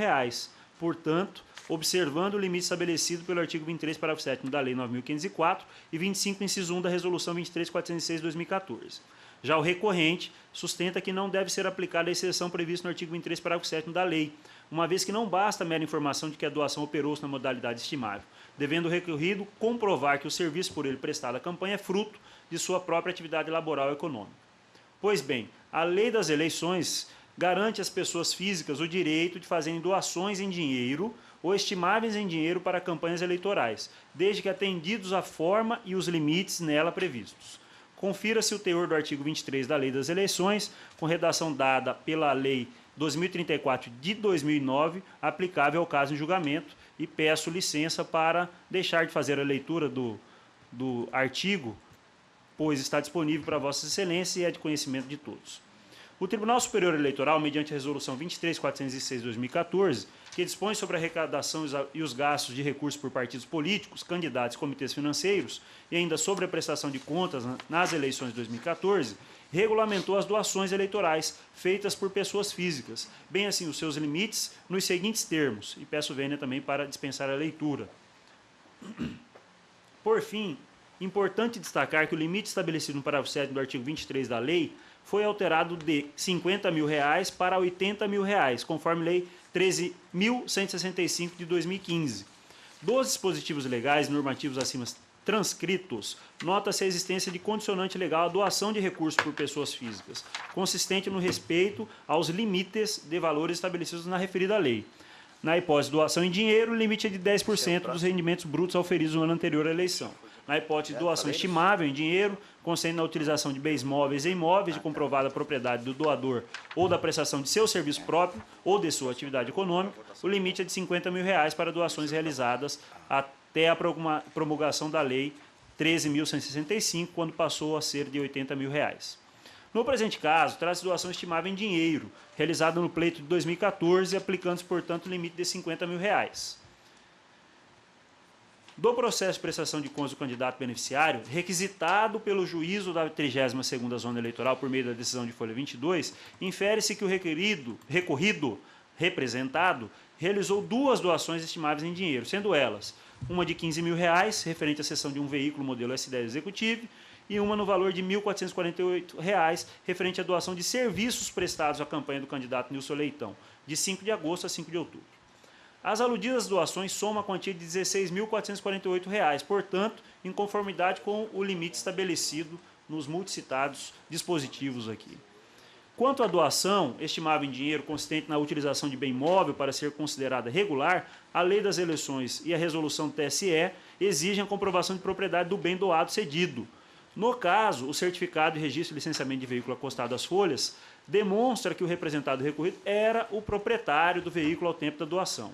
[SPEAKER 5] Portanto, observando o limite estabelecido pelo artigo 23, parágrafo 7º da Lei 9.504 e 25, inciso 1 da Resolução 23.406 de 2014. Já o recorrente sustenta que não deve ser aplicada a exceção prevista no artigo 23, parágrafo 7º da lei, uma vez que não basta a mera informação de que a doação operou-se na modalidade estimável, devendo o recorrido comprovar que o serviço por ele prestado à campanha é fruto de sua própria atividade laboral e econômica. Pois bem, a lei das eleições garante às pessoas físicas o direito de fazerem doações em dinheiro ou estimáveis em dinheiro para campanhas eleitorais, desde que atendidos a forma e os limites nela previstos. Confira-se o teor do artigo 23 da Lei das Eleições, com redação dada pela Lei 2034 de 2009, aplicável ao caso em julgamento, e peço licença para deixar de fazer a leitura do artigo, pois está disponível para Vossa Excelência e é de conhecimento de todos. O Tribunal Superior Eleitoral, mediante a Resolução 23.406 de 2014, que dispõe sobre a arrecadação e os gastos de recursos por partidos políticos, candidatos e comitês financeiros, e ainda sobre a prestação de contas nas eleições de 2014, regulamentou as doações eleitorais feitas por pessoas físicas, bem assim os seus limites, nos seguintes termos, e peço vênia também para dispensar a leitura. Por fim, importante destacar que o limite estabelecido no parágrafo 7 do artigo 23 da lei foi alterado de R$ 50 mil para R$ 80 mil, conforme Lei 13.165 de 2015. Dos dispositivos legais e normativos acima transcritos, nota-se a existência de condicionante legal à doação de recursos por pessoas físicas, consistente no respeito aos limites de valores estabelecidos na referida lei. Na hipótese de doação em dinheiro, o limite é de 10% dos rendimentos brutos auferidos no ano anterior à eleição. Na hipótese de doação estimável em dinheiro, consciente na utilização de bens móveis e imóveis de comprovada propriedade do doador ou da prestação de seu serviço próprio ou de sua atividade econômica, o limite é de R$ 50 mil para doações realizadas até a promulgação da Lei 13.165, quando passou a ser de R$ 80 mil. No presente caso, trata-se de doação estimável em dinheiro, realizada no pleito de 2014, aplicando-se, portanto, o limite de R$ 50 mil. Do processo de prestação de contas do candidato beneficiário, requisitado pelo juízo da 32ª Zona Eleitoral por meio da decisão de folha 22, infere-se que o recorrido representado realizou duas doações estimáveis em dinheiro, sendo elas uma de R$ 15.000, referente à cessão de um veículo modelo S10 Executive, e uma no valor de R$ 1.448, referente à doação de serviços prestados à campanha do candidato Nilson Leitão, de 5 de agosto a 5 de outubro. As aludidas doações somam a quantia de R$ 16.448, portanto, em conformidade com o limite estabelecido nos multicitados dispositivos aqui. Quanto à doação, estimável em dinheiro consistente na utilização de bem móvel para ser considerada regular, a Lei das Eleições e a resolução do TSE exigem a comprovação de propriedade do bem doado cedido. No caso, o certificado de registro e licenciamento de veículo acostado às folhas demonstra que o representado recorrido era o proprietário do veículo ao tempo da doação.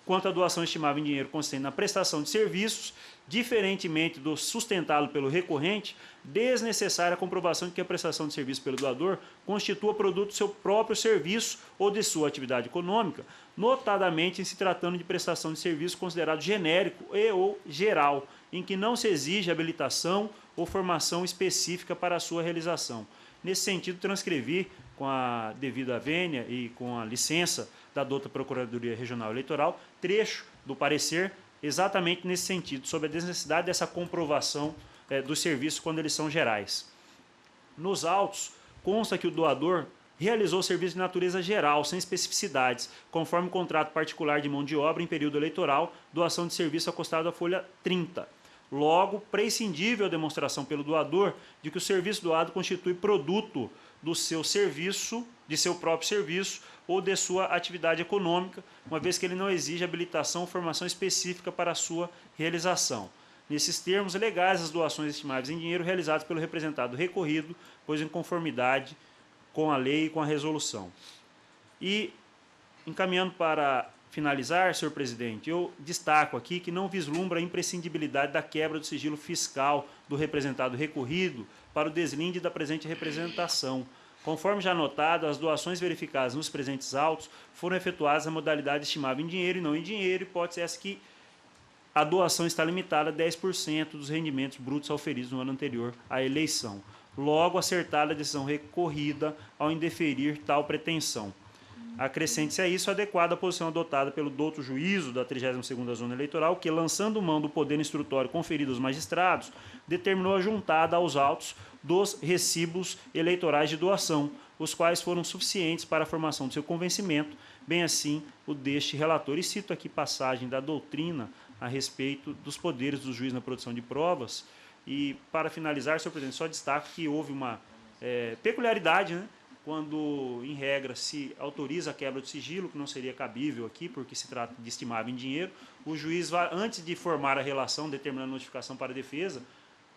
[SPEAKER 5] Quanto à doação estimável em dinheiro consistente na prestação de serviços, diferentemente do sustentado pelo recorrente, desnecessária a comprovação de que a prestação de serviço pelo doador constitua produto do seu próprio serviço ou de sua atividade econômica, notadamente em se tratando de prestação de serviço considerado genérico e ou geral, em que não se exige habilitação ou formação específica para a sua realização. Nesse sentido, transcrevi com a devida vênia e com a licença da douta Procuradoria Regional Eleitoral, trecho do parecer exatamente nesse sentido, sobre a desnecessidade dessa comprovação dos serviços quando eles são gerais. Nos autos, consta que o doador realizou serviço de natureza geral, sem especificidades, conforme o contrato particular de mão de obra em período eleitoral, doação de serviço acostado à folha 30. Logo, prescindível a demonstração pelo doador de que o serviço doado constitui produto do seu serviço, de seu próprio serviço ou de sua atividade econômica, uma vez que ele não exige habilitação ou formação específica para a sua realização. Nesses termos legais, as doações estimáveis em dinheiro realizadas pelo representado recorrido, pois em conformidade com a lei e com a resolução. E, encaminhando para finalizar, senhor presidente, eu destaco aqui que não vislumbra a imprescindibilidade da quebra do sigilo fiscal do representado recorrido para o deslinde da presente representação. Conforme já notado, as doações verificadas nos presentes autos foram efetuadas na modalidade estimável em dinheiro e não em dinheiro, hipótese essa que a doação está limitada a 10% dos rendimentos brutos auferidos no ano anterior à eleição. Logo, acertada a decisão recorrida ao indeferir tal pretensão. Acrescente-se a isso a adequada posição adotada pelo douto juízo da 32ª Zona Eleitoral, que, lançando mão do poder instrutório conferido aos magistrados, determinou a juntada aos autos dos recibos eleitorais de doação, os quais foram suficientes para a formação do seu convencimento, bem assim o deste relator. E cito aqui passagem da doutrina a respeito dos poderes do juiz na produção de provas. E, para finalizar, senhor presidente, só destaco que houve uma peculiaridade, né? Quando, em regra, se autoriza a quebra do sigilo, que não seria cabível aqui, porque se trata de estimável em dinheiro, o juiz, antes de formar a relação, determinando a notificação para a defesa,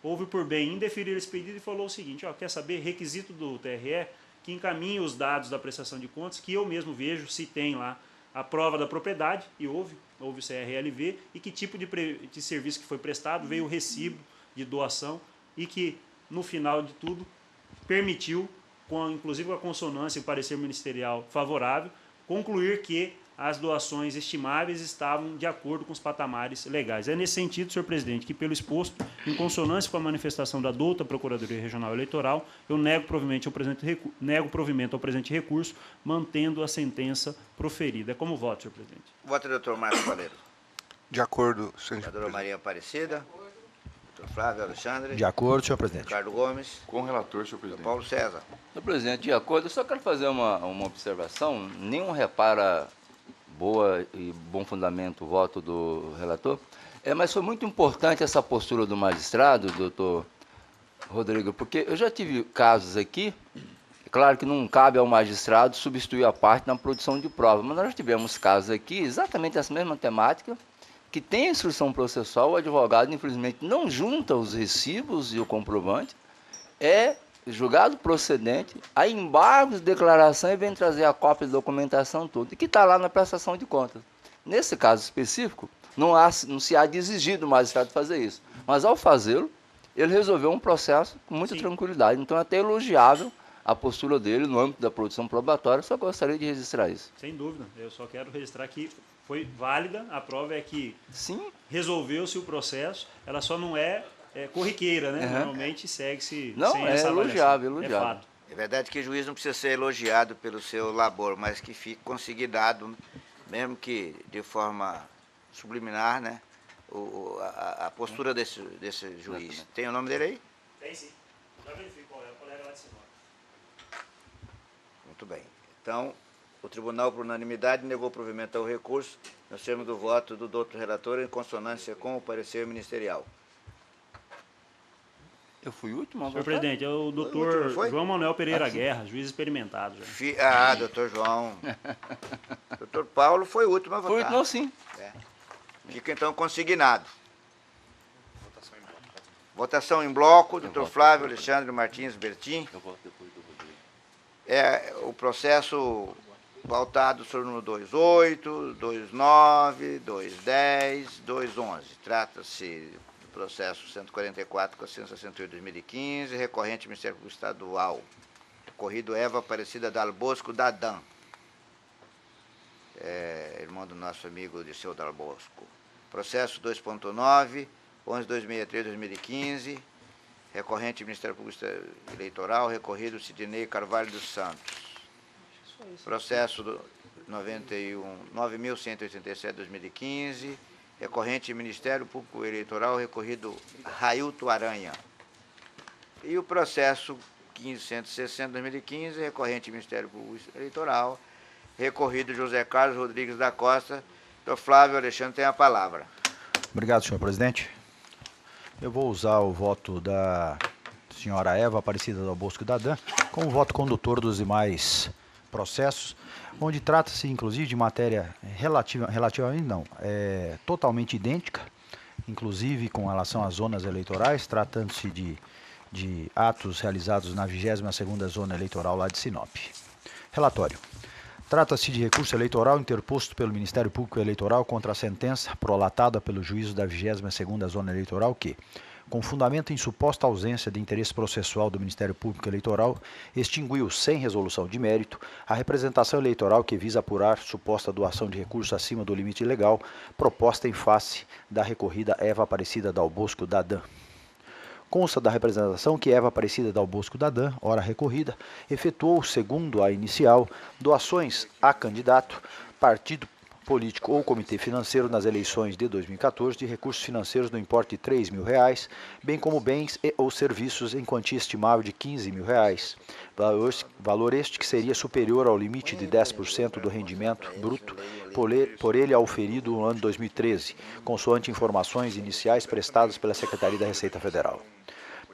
[SPEAKER 5] houve por bem indeferir esse pedido e falou o seguinte: quer saber, requisito do TRE, que encaminhe os dados da prestação de contas, que eu mesmo vejo se tem lá a prova da propriedade, e houve o CRLV, e que tipo de serviço que foi prestado, veio o recibo de doação, e que, no final de tudo, permitiu, inclusive com a consonância e o parecer ministerial favorável, concluir que as doações estimáveis estavam de acordo com os patamares legais. É nesse sentido, senhor presidente, que, pelo exposto, em consonância com a manifestação da douta Procuradoria Regional Eleitoral, eu nego provimento ao presente recurso, mantendo a sentença proferida. É como voto, senhor presidente.
[SPEAKER 1] Voto do doutor Marcos Valeiro.
[SPEAKER 2] De acordo, senhor
[SPEAKER 1] Vereadora
[SPEAKER 2] presidente.
[SPEAKER 1] Maria Aparecida. Doutor Flávio Alexandre.
[SPEAKER 6] De acordo, senhor presidente.
[SPEAKER 1] Ricardo Gomes.
[SPEAKER 7] Com o relator, senhor presidente.
[SPEAKER 1] Paulo César.
[SPEAKER 8] Senhor presidente, de acordo, eu só quero fazer uma observação. Nenhum repara boa e bom fundamento o voto do relator, mas foi muito importante essa postura do magistrado, doutor Rodrigo, porque eu já tive casos aqui, claro que não cabe ao magistrado substituir a parte na produção de prova, mas nós já tivemos casos aqui, exatamente essa mesma temática, que tem a instrução processual, o advogado, infelizmente, não junta os recibos e o comprovante, é julgado procedente, a embargos de declaração e vem trazer a cópia de documentação toda, e que está lá na prestação de contas. Nesse caso específico, não se há de exigir do magistrado fazer isso, mas ao fazê-lo, ele resolveu um processo com muita tranquilidade, então é até elogiável a postura dele no âmbito da produção probatória, só gostaria de registrar isso.
[SPEAKER 5] Sem dúvida, eu só quero registrar que foi válida, a prova é que
[SPEAKER 8] sim,
[SPEAKER 5] resolveu-se o processo, ela só não é corriqueira, né? Normalmente segue-se
[SPEAKER 8] não,
[SPEAKER 5] sem
[SPEAKER 8] é
[SPEAKER 5] essa
[SPEAKER 8] elogiável,
[SPEAKER 5] avaliação.
[SPEAKER 8] elogiável.
[SPEAKER 5] É fato.
[SPEAKER 1] É verdade que o juiz não precisa ser elogiado pelo seu labor, mas que fique consignado, mesmo que de forma subliminar, né? a postura desse juiz. Tem o nome dele aí?
[SPEAKER 5] Tem sim. Já verifico qual é. O colega lá de Sinop.
[SPEAKER 1] Muito bem. Então, o tribunal, por unanimidade, negou provimento ao recurso, nos termos do voto do doutor relator, em consonância com o parecer ministerial.
[SPEAKER 8] Eu fui o último a
[SPEAKER 5] Senhor
[SPEAKER 8] votar?
[SPEAKER 5] presidente, é o
[SPEAKER 1] último,
[SPEAKER 5] doutor
[SPEAKER 1] foi?
[SPEAKER 5] João Manuel Pereira Guerra, juiz experimentado já.
[SPEAKER 1] Doutor João. Doutor Paulo foi o último a votar.
[SPEAKER 8] Foi o último, não, sim.
[SPEAKER 1] Fica então consignado. Votação em bloco, doutor Flávio Alexandre Martins Bertin.
[SPEAKER 8] Eu voto depois do Rodrigo.
[SPEAKER 1] É o processo pautado sobre o número 28, 29, 210, 211. Trata-se do processo 144, 468 de 2015, recorrente Ministério Público Estadual. Recorrido Eva Aparecida Dalbosco Dadan. Irmão do nosso amigo Dirceu Dalbosco. Processo 2.9, 11263 de 2015. Recorrente Ministério Público Eleitoral, recorrido Sidney Carvalho dos Santos. Processo 9.187 de 2015. Recorrente Ministério Público Eleitoral, recorrido Railto Aranha. E o processo 1560 de 2015, recorrente Ministério Público Eleitoral, recorrido José Carlos Rodrigues da Costa. Doutor Flávio Alexandre tem a palavra.
[SPEAKER 6] Obrigado, senhor presidente. Eu vou usar o voto da senhora Eva Aparecida Dalbosco Dadan como voto condutor dos demais processos, onde trata-se, inclusive, de matéria relativamente não, totalmente idêntica, inclusive com relação às zonas eleitorais, tratando-se de atos realizados na 22ª Zona Eleitoral lá de Sinop. Relatório. Trata-se de recurso eleitoral interposto pelo Ministério Público Eleitoral contra a sentença prolatada pelo juízo da 22ª Zona Eleitoral que, com fundamento em suposta ausência de interesse processual do Ministério Público Eleitoral, extinguiu, sem resolução de mérito, a representação eleitoral que visa apurar suposta doação de recursos acima do limite legal, proposta em face da recorrida Eva Aparecida Dalbosco Dadan. Consta da representação que Eva Aparecida Dalbosco Dadan, ora recorrida, efetuou, segundo a inicial, doações a candidato, partido político ou comitê financeiro nas eleições de 2014 de recursos financeiros no importe de R$ 3.000, bem como bens e ou serviços em quantia estimável de R$ 15.000, valor este que seria superior ao limite de 10% do rendimento bruto por ele auferido no ano 2013, consoante informações iniciais prestadas pela Secretaria da Receita Federal.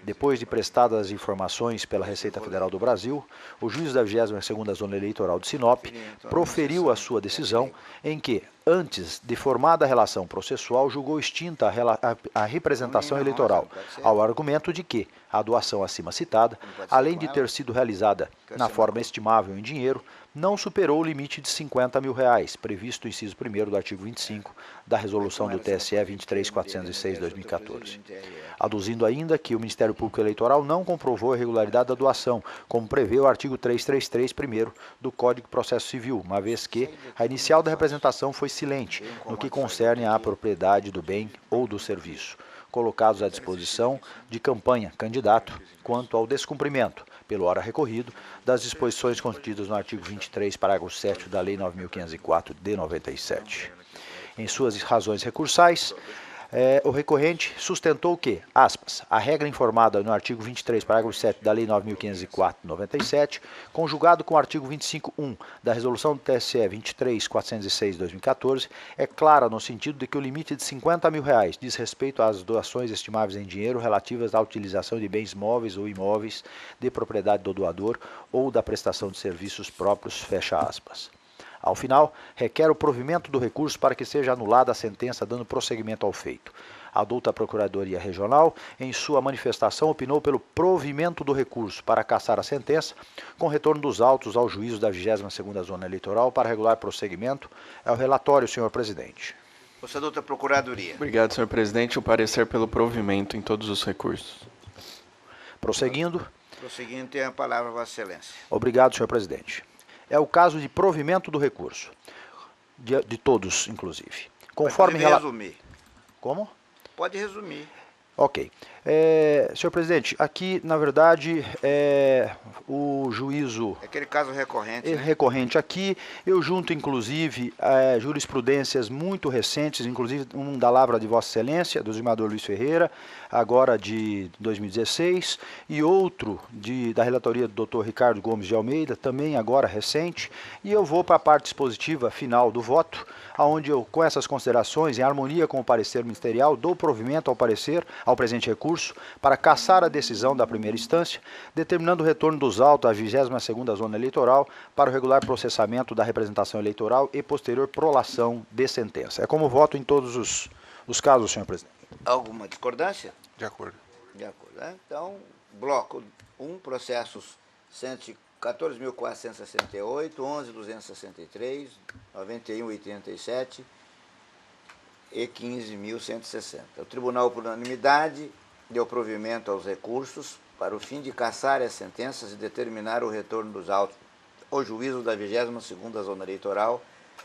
[SPEAKER 6] Depois de prestadas as informações pela Receita Federal do Brasil, o juiz da 22ª Zona Eleitoral de Sinop proferiu a sua decisão em que, antes de formada a relação processual, julgou extinta a representação eleitoral, ao argumento de que a doação acima citada, além de ter sido realizada na forma estimável em dinheiro, não superou o limite de R$ 50.000, previsto no inciso 1º do artigo 25 da Resolução do TSE 23.406 de 2014. Aduzindo ainda que o Ministério Público Eleitoral não comprovou a irregularidade da doação, como prevê o artigo 333 primeiro do Código de Processo Civil, uma vez que a inicial da representação foi silente no que concerne à propriedade do bem ou do serviço, colocados à disposição de campanha candidato quanto ao descumprimento, pelo ora recorrido, das disposições contidas no artigo 23, parágrafo 7 da Lei 9.504 de 97. Em suas razões recursais, o recorrente sustentou que, aspas, a regra informada no artigo 23, parágrafo 7 da Lei 9.504 de 97, conjugado com o artigo 25.1 da Resolução do TSE 23.406 de 2014, é clara no sentido de que o limite de R$ 50.000 diz respeito às doações estimáveis em dinheiro relativas à utilização de bens móveis ou imóveis de propriedade do doador ou da prestação de serviços próprios, fecha aspas. Ao final, requer o provimento do recurso para que seja anulada a sentença dando prosseguimento ao feito. A douta Procuradoria Regional, em sua manifestação, opinou pelo provimento do recurso para cassar a sentença, com retorno dos autos ao juízo da 22ª Zona Eleitoral para regular prosseguimento. É o relatório, senhor presidente.
[SPEAKER 1] Vossa douta Procuradoria.
[SPEAKER 4] Obrigado, senhor presidente. O parecer pelo provimento em todos os recursos.
[SPEAKER 6] Prosseguindo.
[SPEAKER 1] Prosseguindo, tem a palavra, Vossa Excelência.
[SPEAKER 6] Obrigado, senhor presidente. É o caso de provimento do recurso, de todos, inclusive. Conforme
[SPEAKER 1] Pode resumir.
[SPEAKER 6] Como?
[SPEAKER 1] Pode resumir.
[SPEAKER 6] Ok. Senhor presidente, aqui, na verdade, o juízo
[SPEAKER 1] É aquele caso recorrente, né?
[SPEAKER 6] recorrente aqui, eu junto, inclusive, jurisprudências muito recentes, inclusive um da Lavra de Vossa Excelência, do desembargador Luiz Ferreira, agora de 2016, e outro da relatoria do Dr. Ricardo Gomes de Almeida, também agora recente, e eu vou para a parte dispositiva final do voto, onde eu, com essas considerações, em harmonia com o parecer ministerial, dou provimento ao parecer, ao presente recurso, para cassar a decisão da primeira instância, determinando o retorno dos autos à 22ª Zona Eleitoral para o regular processamento da representação eleitoral e posterior prolação de sentença. É como voto em todos os casos, senhor presidente.
[SPEAKER 1] Alguma discordância?
[SPEAKER 2] De acordo.
[SPEAKER 1] De acordo, né? Então, bloco 1, processos 114.468, 11.263, 91.87 e 15.160. O tribunal, por unanimidade, deu provimento aos recursos para o fim de cassar as sentenças e determinar o retorno dos autos ao juízo da 22ª Zona Eleitoral,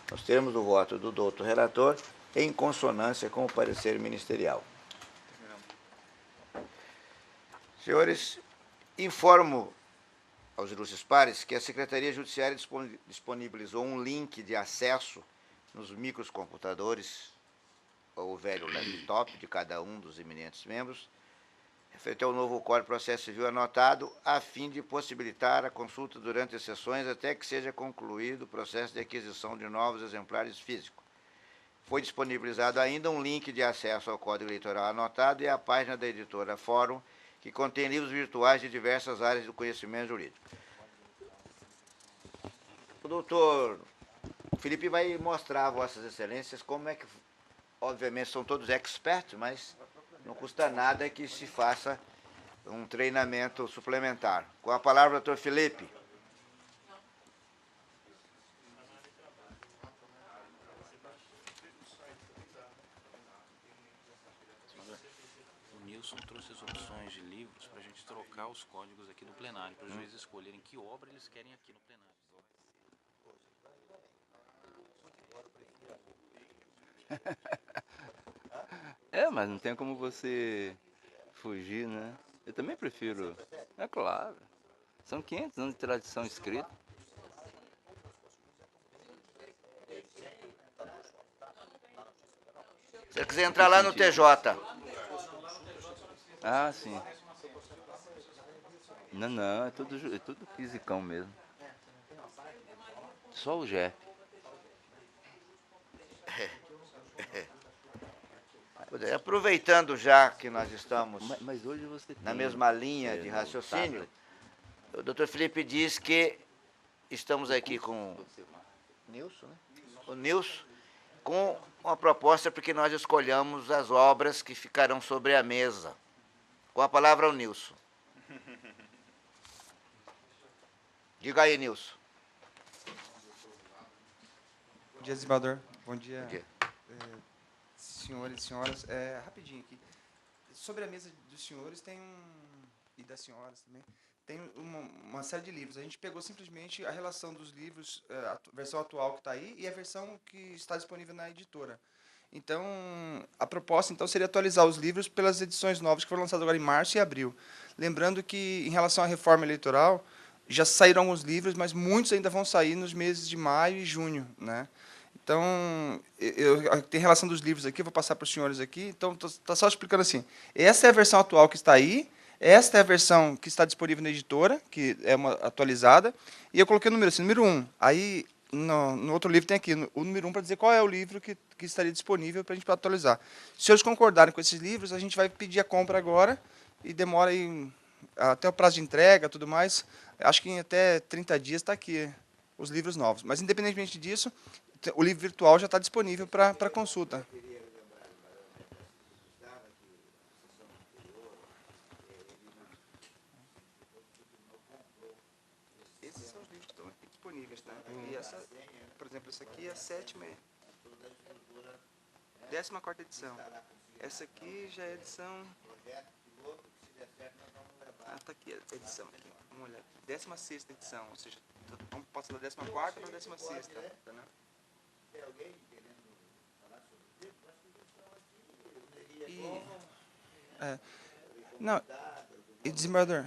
[SPEAKER 1] nos termos do voto do doutor relator, em consonância com o parecer ministerial. Senhores, informo aos ilustres pares que a Secretaria Judiciária disponibilizou um link de acesso nos microcomputadores, ou velho laptop de cada um dos eminentes membros, referente ao novo Código de Processo Civil anotado, a fim de possibilitar a consulta durante as sessões até que seja concluído o processo de aquisição de novos exemplares físicos. Foi disponibilizado ainda um link de acesso ao Código Eleitoral anotado e à página da editora Fórum, que contém livros virtuais de diversas áreas do conhecimento jurídico. O doutor Felipe vai mostrar a vossas excelências como é que, obviamente são todos experts, mas não custa nada que se faça um treinamento suplementar. Com a palavra, doutor Felipe.
[SPEAKER 7] O Nilson trouxe as opções de livros para a gente trocar os códigos aqui no plenário, para os juízes escolherem que obra eles querem aqui no plenário.
[SPEAKER 8] Mas não tem como você fugir, né? Eu também prefiro. É claro. São 500 anos de tradição escrita.
[SPEAKER 1] Se você quiser entrar lá no TJ.
[SPEAKER 8] Ah, sim. Não, é tudo fisicão mesmo. Só o GEP.
[SPEAKER 1] Aproveitando já que nós estamos
[SPEAKER 8] Mas hoje você
[SPEAKER 1] na
[SPEAKER 8] tem,
[SPEAKER 1] mesma linha de
[SPEAKER 8] no
[SPEAKER 1] raciocínio,
[SPEAKER 8] tablet.
[SPEAKER 1] o doutor Felipe diz que estamos aqui com Nilson, né? O Nilson, com uma proposta para que nós escolhamos as obras que ficarão sobre a mesa. Com a palavra ao Nilson. Diga aí, Nilson.
[SPEAKER 2] Bom dia, desembargador. Bom dia,
[SPEAKER 1] Bom dia.
[SPEAKER 2] senhores e senhoras. Rapidinho aqui. Sobre a mesa dos senhores tem e das senhoras também, tem uma série de livros. A gente pegou simplesmente a relação dos livros, a versão atual que está aí e a versão que está disponível na editora. Então, a proposta então seria atualizar os livros pelas edições novas que foram lançadas agora em março e abril. Lembrando que, em relação à reforma eleitoral, já saíram alguns livros, mas muitos ainda vão sair nos meses de maio e junho, né? Então, eu tenho relação dos livros aqui, eu vou passar para os senhores aqui. Então, está só explicando assim. Essa é a versão atual que está aí, esta é a versão que está disponível na editora, que é uma atualizada, e eu coloquei o número, assim, número 1. Aí, no outro livro tem aqui o número 1 para dizer qual é o livro que estaria disponível para a gente atualizar. Se os senhores concordarem com esses livros, a gente vai pedir a compra agora e demora aí, até o prazo de entrega, tudo mais. Acho que em até 30 dias está aqui os livros novos. Mas, independentemente disso, o livro virtual já está disponível para consulta. Esses são os livros que estão aqui disponíveis, né? E essa, por exemplo, essa aqui é a 14ª edição. Essa aqui já é edição... está aqui a edição. Aqui. Vamos olhar. 16ª edição, ou seja, pode ser da 14ª para a 16ª. Tá, né? Não, e desembargador,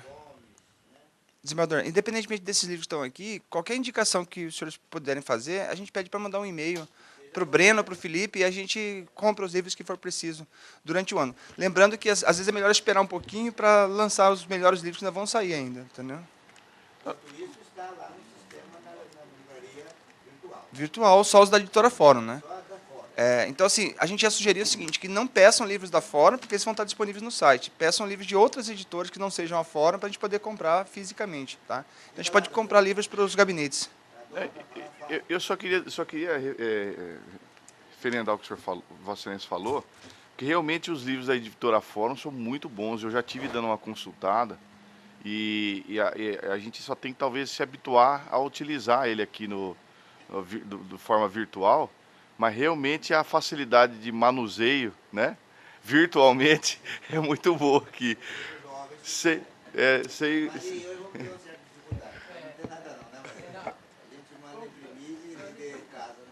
[SPEAKER 2] independentemente desses livros que estão aqui, qualquer indicação que os senhores puderem fazer, a gente pede para mandar um e-mail para o Breno, para o Felipe, e a gente compra os livros que for preciso durante o ano. Lembrando que, às vezes, é melhor esperar um pouquinho para lançar os melhores livros que ainda vão sair ainda, entendeu?
[SPEAKER 1] Isso está lá no sistema na livraria virtual.
[SPEAKER 2] Virtual, só os da editora Fórum, né?
[SPEAKER 1] Só da Fórum.
[SPEAKER 2] Então, assim, a gente já sugeria o seguinte, que não peçam livros da Fórum, porque eles vão estar disponíveis no site. Peçam livros de outras editoras que não sejam a Fórum, para a gente poder comprar fisicamente, tá? Então, a gente pode comprar livros para os gabinetes.
[SPEAKER 9] Eu só queria referendar o que o senhor falou, Vossa Excelência falou, que realmente os livros da editora Fórum são muito bons. Eu já tive dando uma consultada e a gente só tem que talvez se habituar a utilizar ele aqui de forma virtual, mas realmente a facilidade de manuseio, né, virtualmente é muito boa aqui.
[SPEAKER 1] Maria, eu vou ter uma certa dificuldade. Não tem nada não, né, Maria? A gente manda imprimir e ler em casa, né?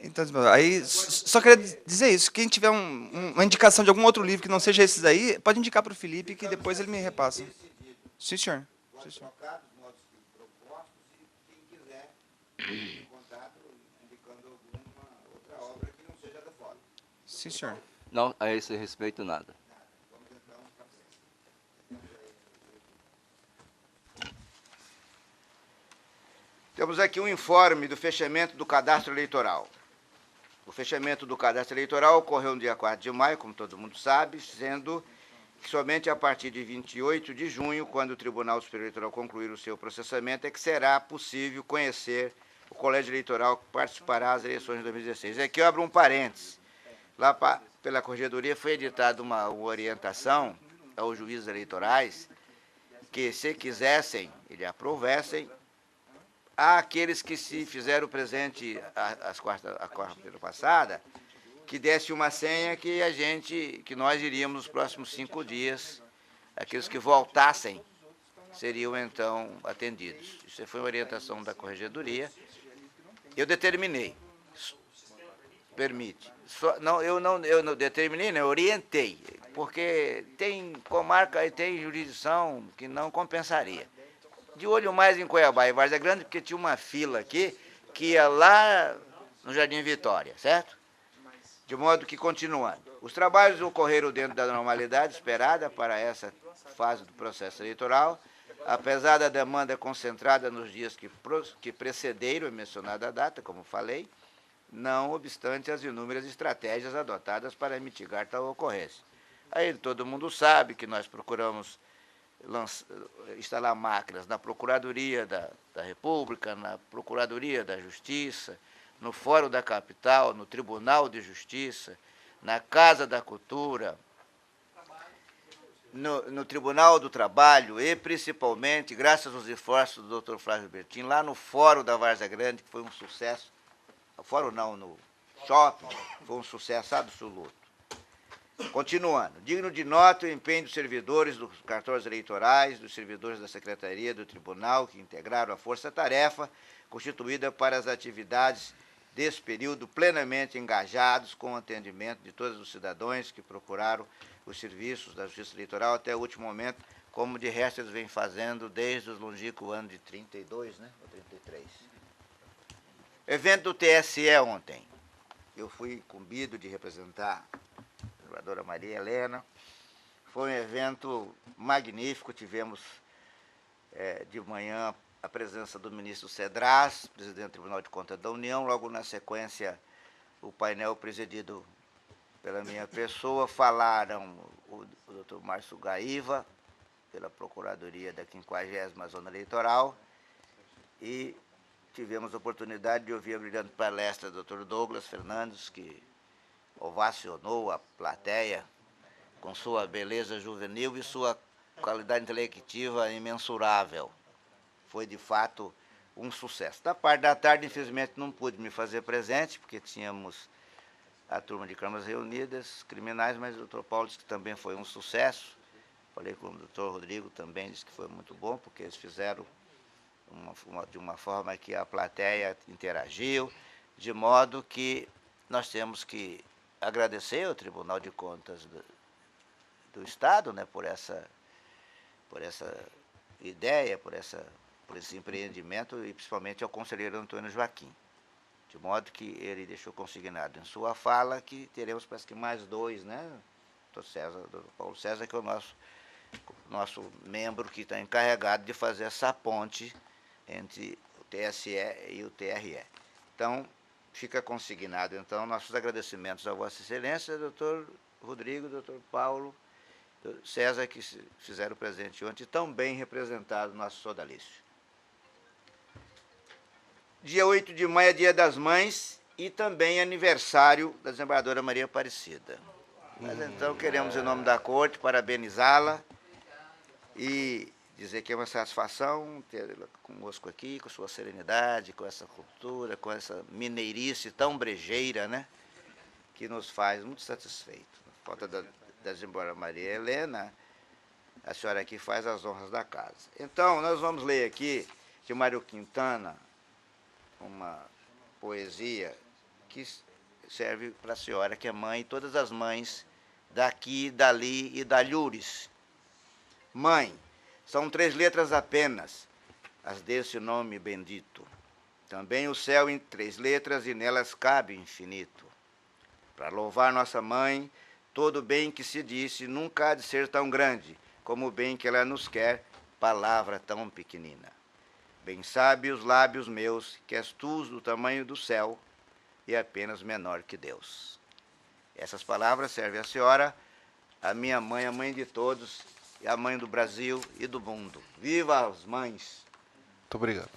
[SPEAKER 2] Então, aí, só queria dizer isso. Quem tiver uma indicação de algum outro livro que não seja esses aí, pode indicar para o Felipe, que depois ele me repassa. Sim, senhor. Sim, senhor.
[SPEAKER 1] Trocados, modos propostos, e quem quiser em contato, indicando alguma outra obra que não seja da Fórum.
[SPEAKER 2] Sim, senhor.
[SPEAKER 8] Não, a esse respeito, nada.
[SPEAKER 1] Temos aqui um informe do fechamento do cadastro eleitoral. O fechamento do cadastro eleitoral ocorreu no dia 4 de maio, como todo mundo sabe, sendo que somente a partir de 28 de junho, quando o Tribunal Superior Eleitoral concluir o seu processamento, é que será possível conhecer o colégio eleitoral que participará das eleições de 2016. Aqui eu abro um parênteses. Lá pela Corregedoria foi editada uma orientação aos juízes eleitorais que, se quisessem, eles aprovessem, há aqueles que se fizeram presente a quarta-feira passada, que desse uma senha que nós iríamos nos próximos 5 dias, aqueles que voltassem seriam então atendidos. Isso foi uma orientação da Corregedoria. Eu determinei. Permite. Eu não determinei, não, eu orientei, porque tem comarca e tem jurisdição que não compensaria. De olho mais em Cuiabá e Várzea Grande, porque tinha uma fila aqui que ia lá no Jardim Vitória, certo? De modo que, continuando, os trabalhos ocorreram dentro da normalidade esperada para essa fase do processo eleitoral, apesar da demanda concentrada nos dias que precederam a mencionada data, como falei, não obstante as inúmeras estratégias adotadas para mitigar tal ocorrência. Aí todo mundo sabe que nós procuramos instalar máquinas na Procuradoria da República, na Procuradoria da Justiça, no Fórum da Capital, no Tribunal de Justiça, na Casa da Cultura, no Tribunal do Trabalho e, principalmente, graças aos esforços do Dr. Flávio Bertin, lá no Fórum da Várzea Grande, que foi um sucesso, no Fórum não, no shopping, foi um sucesso absoluto. Continuando, digno de nota o empenho dos servidores dos cartórios eleitorais, dos servidores da Secretaria do Tribunal, que integraram a força-tarefa constituída para as atividades desse período, plenamente engajados com o atendimento de todos os cidadãos que procuraram os serviços da Justiça Eleitoral até o último momento, como de resto eles vêm fazendo desde os longínquos anos de 32, né, ou 33. Evento do TSE ontem. Eu fui incumbido de representar a vereadora Maria Helena. Foi um evento magnífico. Tivemos de manhã a presença do ministro Cedras, presidente do Tribunal de Contas da União. Logo na sequência, o painel presidido pela minha pessoa, falaram o doutor Márcio Gaiva, pela Procuradoria da 50ª Zona Eleitoral, e tivemos a oportunidade de ouvir a brilhante palestra do Dr. Douglas Fernandes, que ovacionou a plateia com sua beleza juvenil e sua qualidade intelectiva imensurável. Foi, de fato, um sucesso. Da parte da tarde, infelizmente, não pude me fazer presente, porque tínhamos a turma de câmaras reunidas, criminais, mas o Dr. Paulo disse que também foi um sucesso. Falei com o Dr. Rodrigo também, disse que foi muito bom, porque eles fizeram de uma forma que a plateia interagiu, de modo que nós temos que agradecer ao Tribunal de Contas do Estado, né, por essa ideia, por esse empreendimento, e principalmente ao conselheiro Antônio Joaquim. De modo que ele deixou consignado em sua fala que teremos, parece que mais 2, né? Do Paulo César, que é o nosso membro que está encarregado de fazer essa ponte entre o TSE e o TRE. Então, fica consignado, então, nossos agradecimentos a Vossa Excelência, doutor Rodrigo, doutor Paulo César, que fizeram presente ontem, tão bem representado no nosso sodalício. Dia 8 de maio é Dia das Mães e também aniversário da desembargadora Maria Aparecida. Mas então queremos, em nome da Corte, parabenizá-la e dizer que é uma satisfação tê-la conosco aqui, com sua serenidade, com essa cultura, com essa mineirice tão brejeira, né? Que nos faz muito satisfeitos. Falta da desembargadora Maria Helena, a senhora aqui faz as honras da casa. Então, nós vamos ler aqui de Mário Quintana, uma poesia que serve para a senhora, que é mãe, e todas as mães daqui, dali e dalhures. Mãe, são 3 letras apenas, as desse nome bendito. Também o céu em 3 letras e nelas cabe infinito. Para louvar nossa mãe, todo o bem que se disse nunca há de ser tão grande como o bem que ela nos quer, palavra tão pequenina. Bem sabe os lábios meus que és tu do tamanho do céu e apenas menor que Deus. Essas palavras servem à senhora, a minha mãe, a mãe de todos, e a mãe do Brasil e do mundo. Viva as mães!
[SPEAKER 4] Muito obrigado.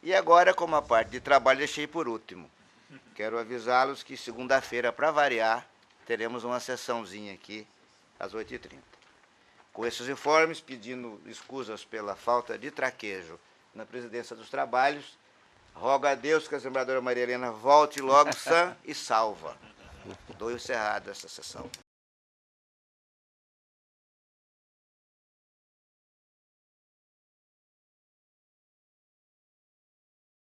[SPEAKER 1] E agora, como a parte de trabalho, deixei por último. Quero avisá-los que segunda-feira, para variar, teremos uma sessãozinha aqui, às 8h30. Com esses informes, pedindo escusas pela falta de traquejo na presidência dos trabalhos, rogo a Deus que a desembargadora Maria Helena volte logo sã e salva. Dou encerrado essa sessão.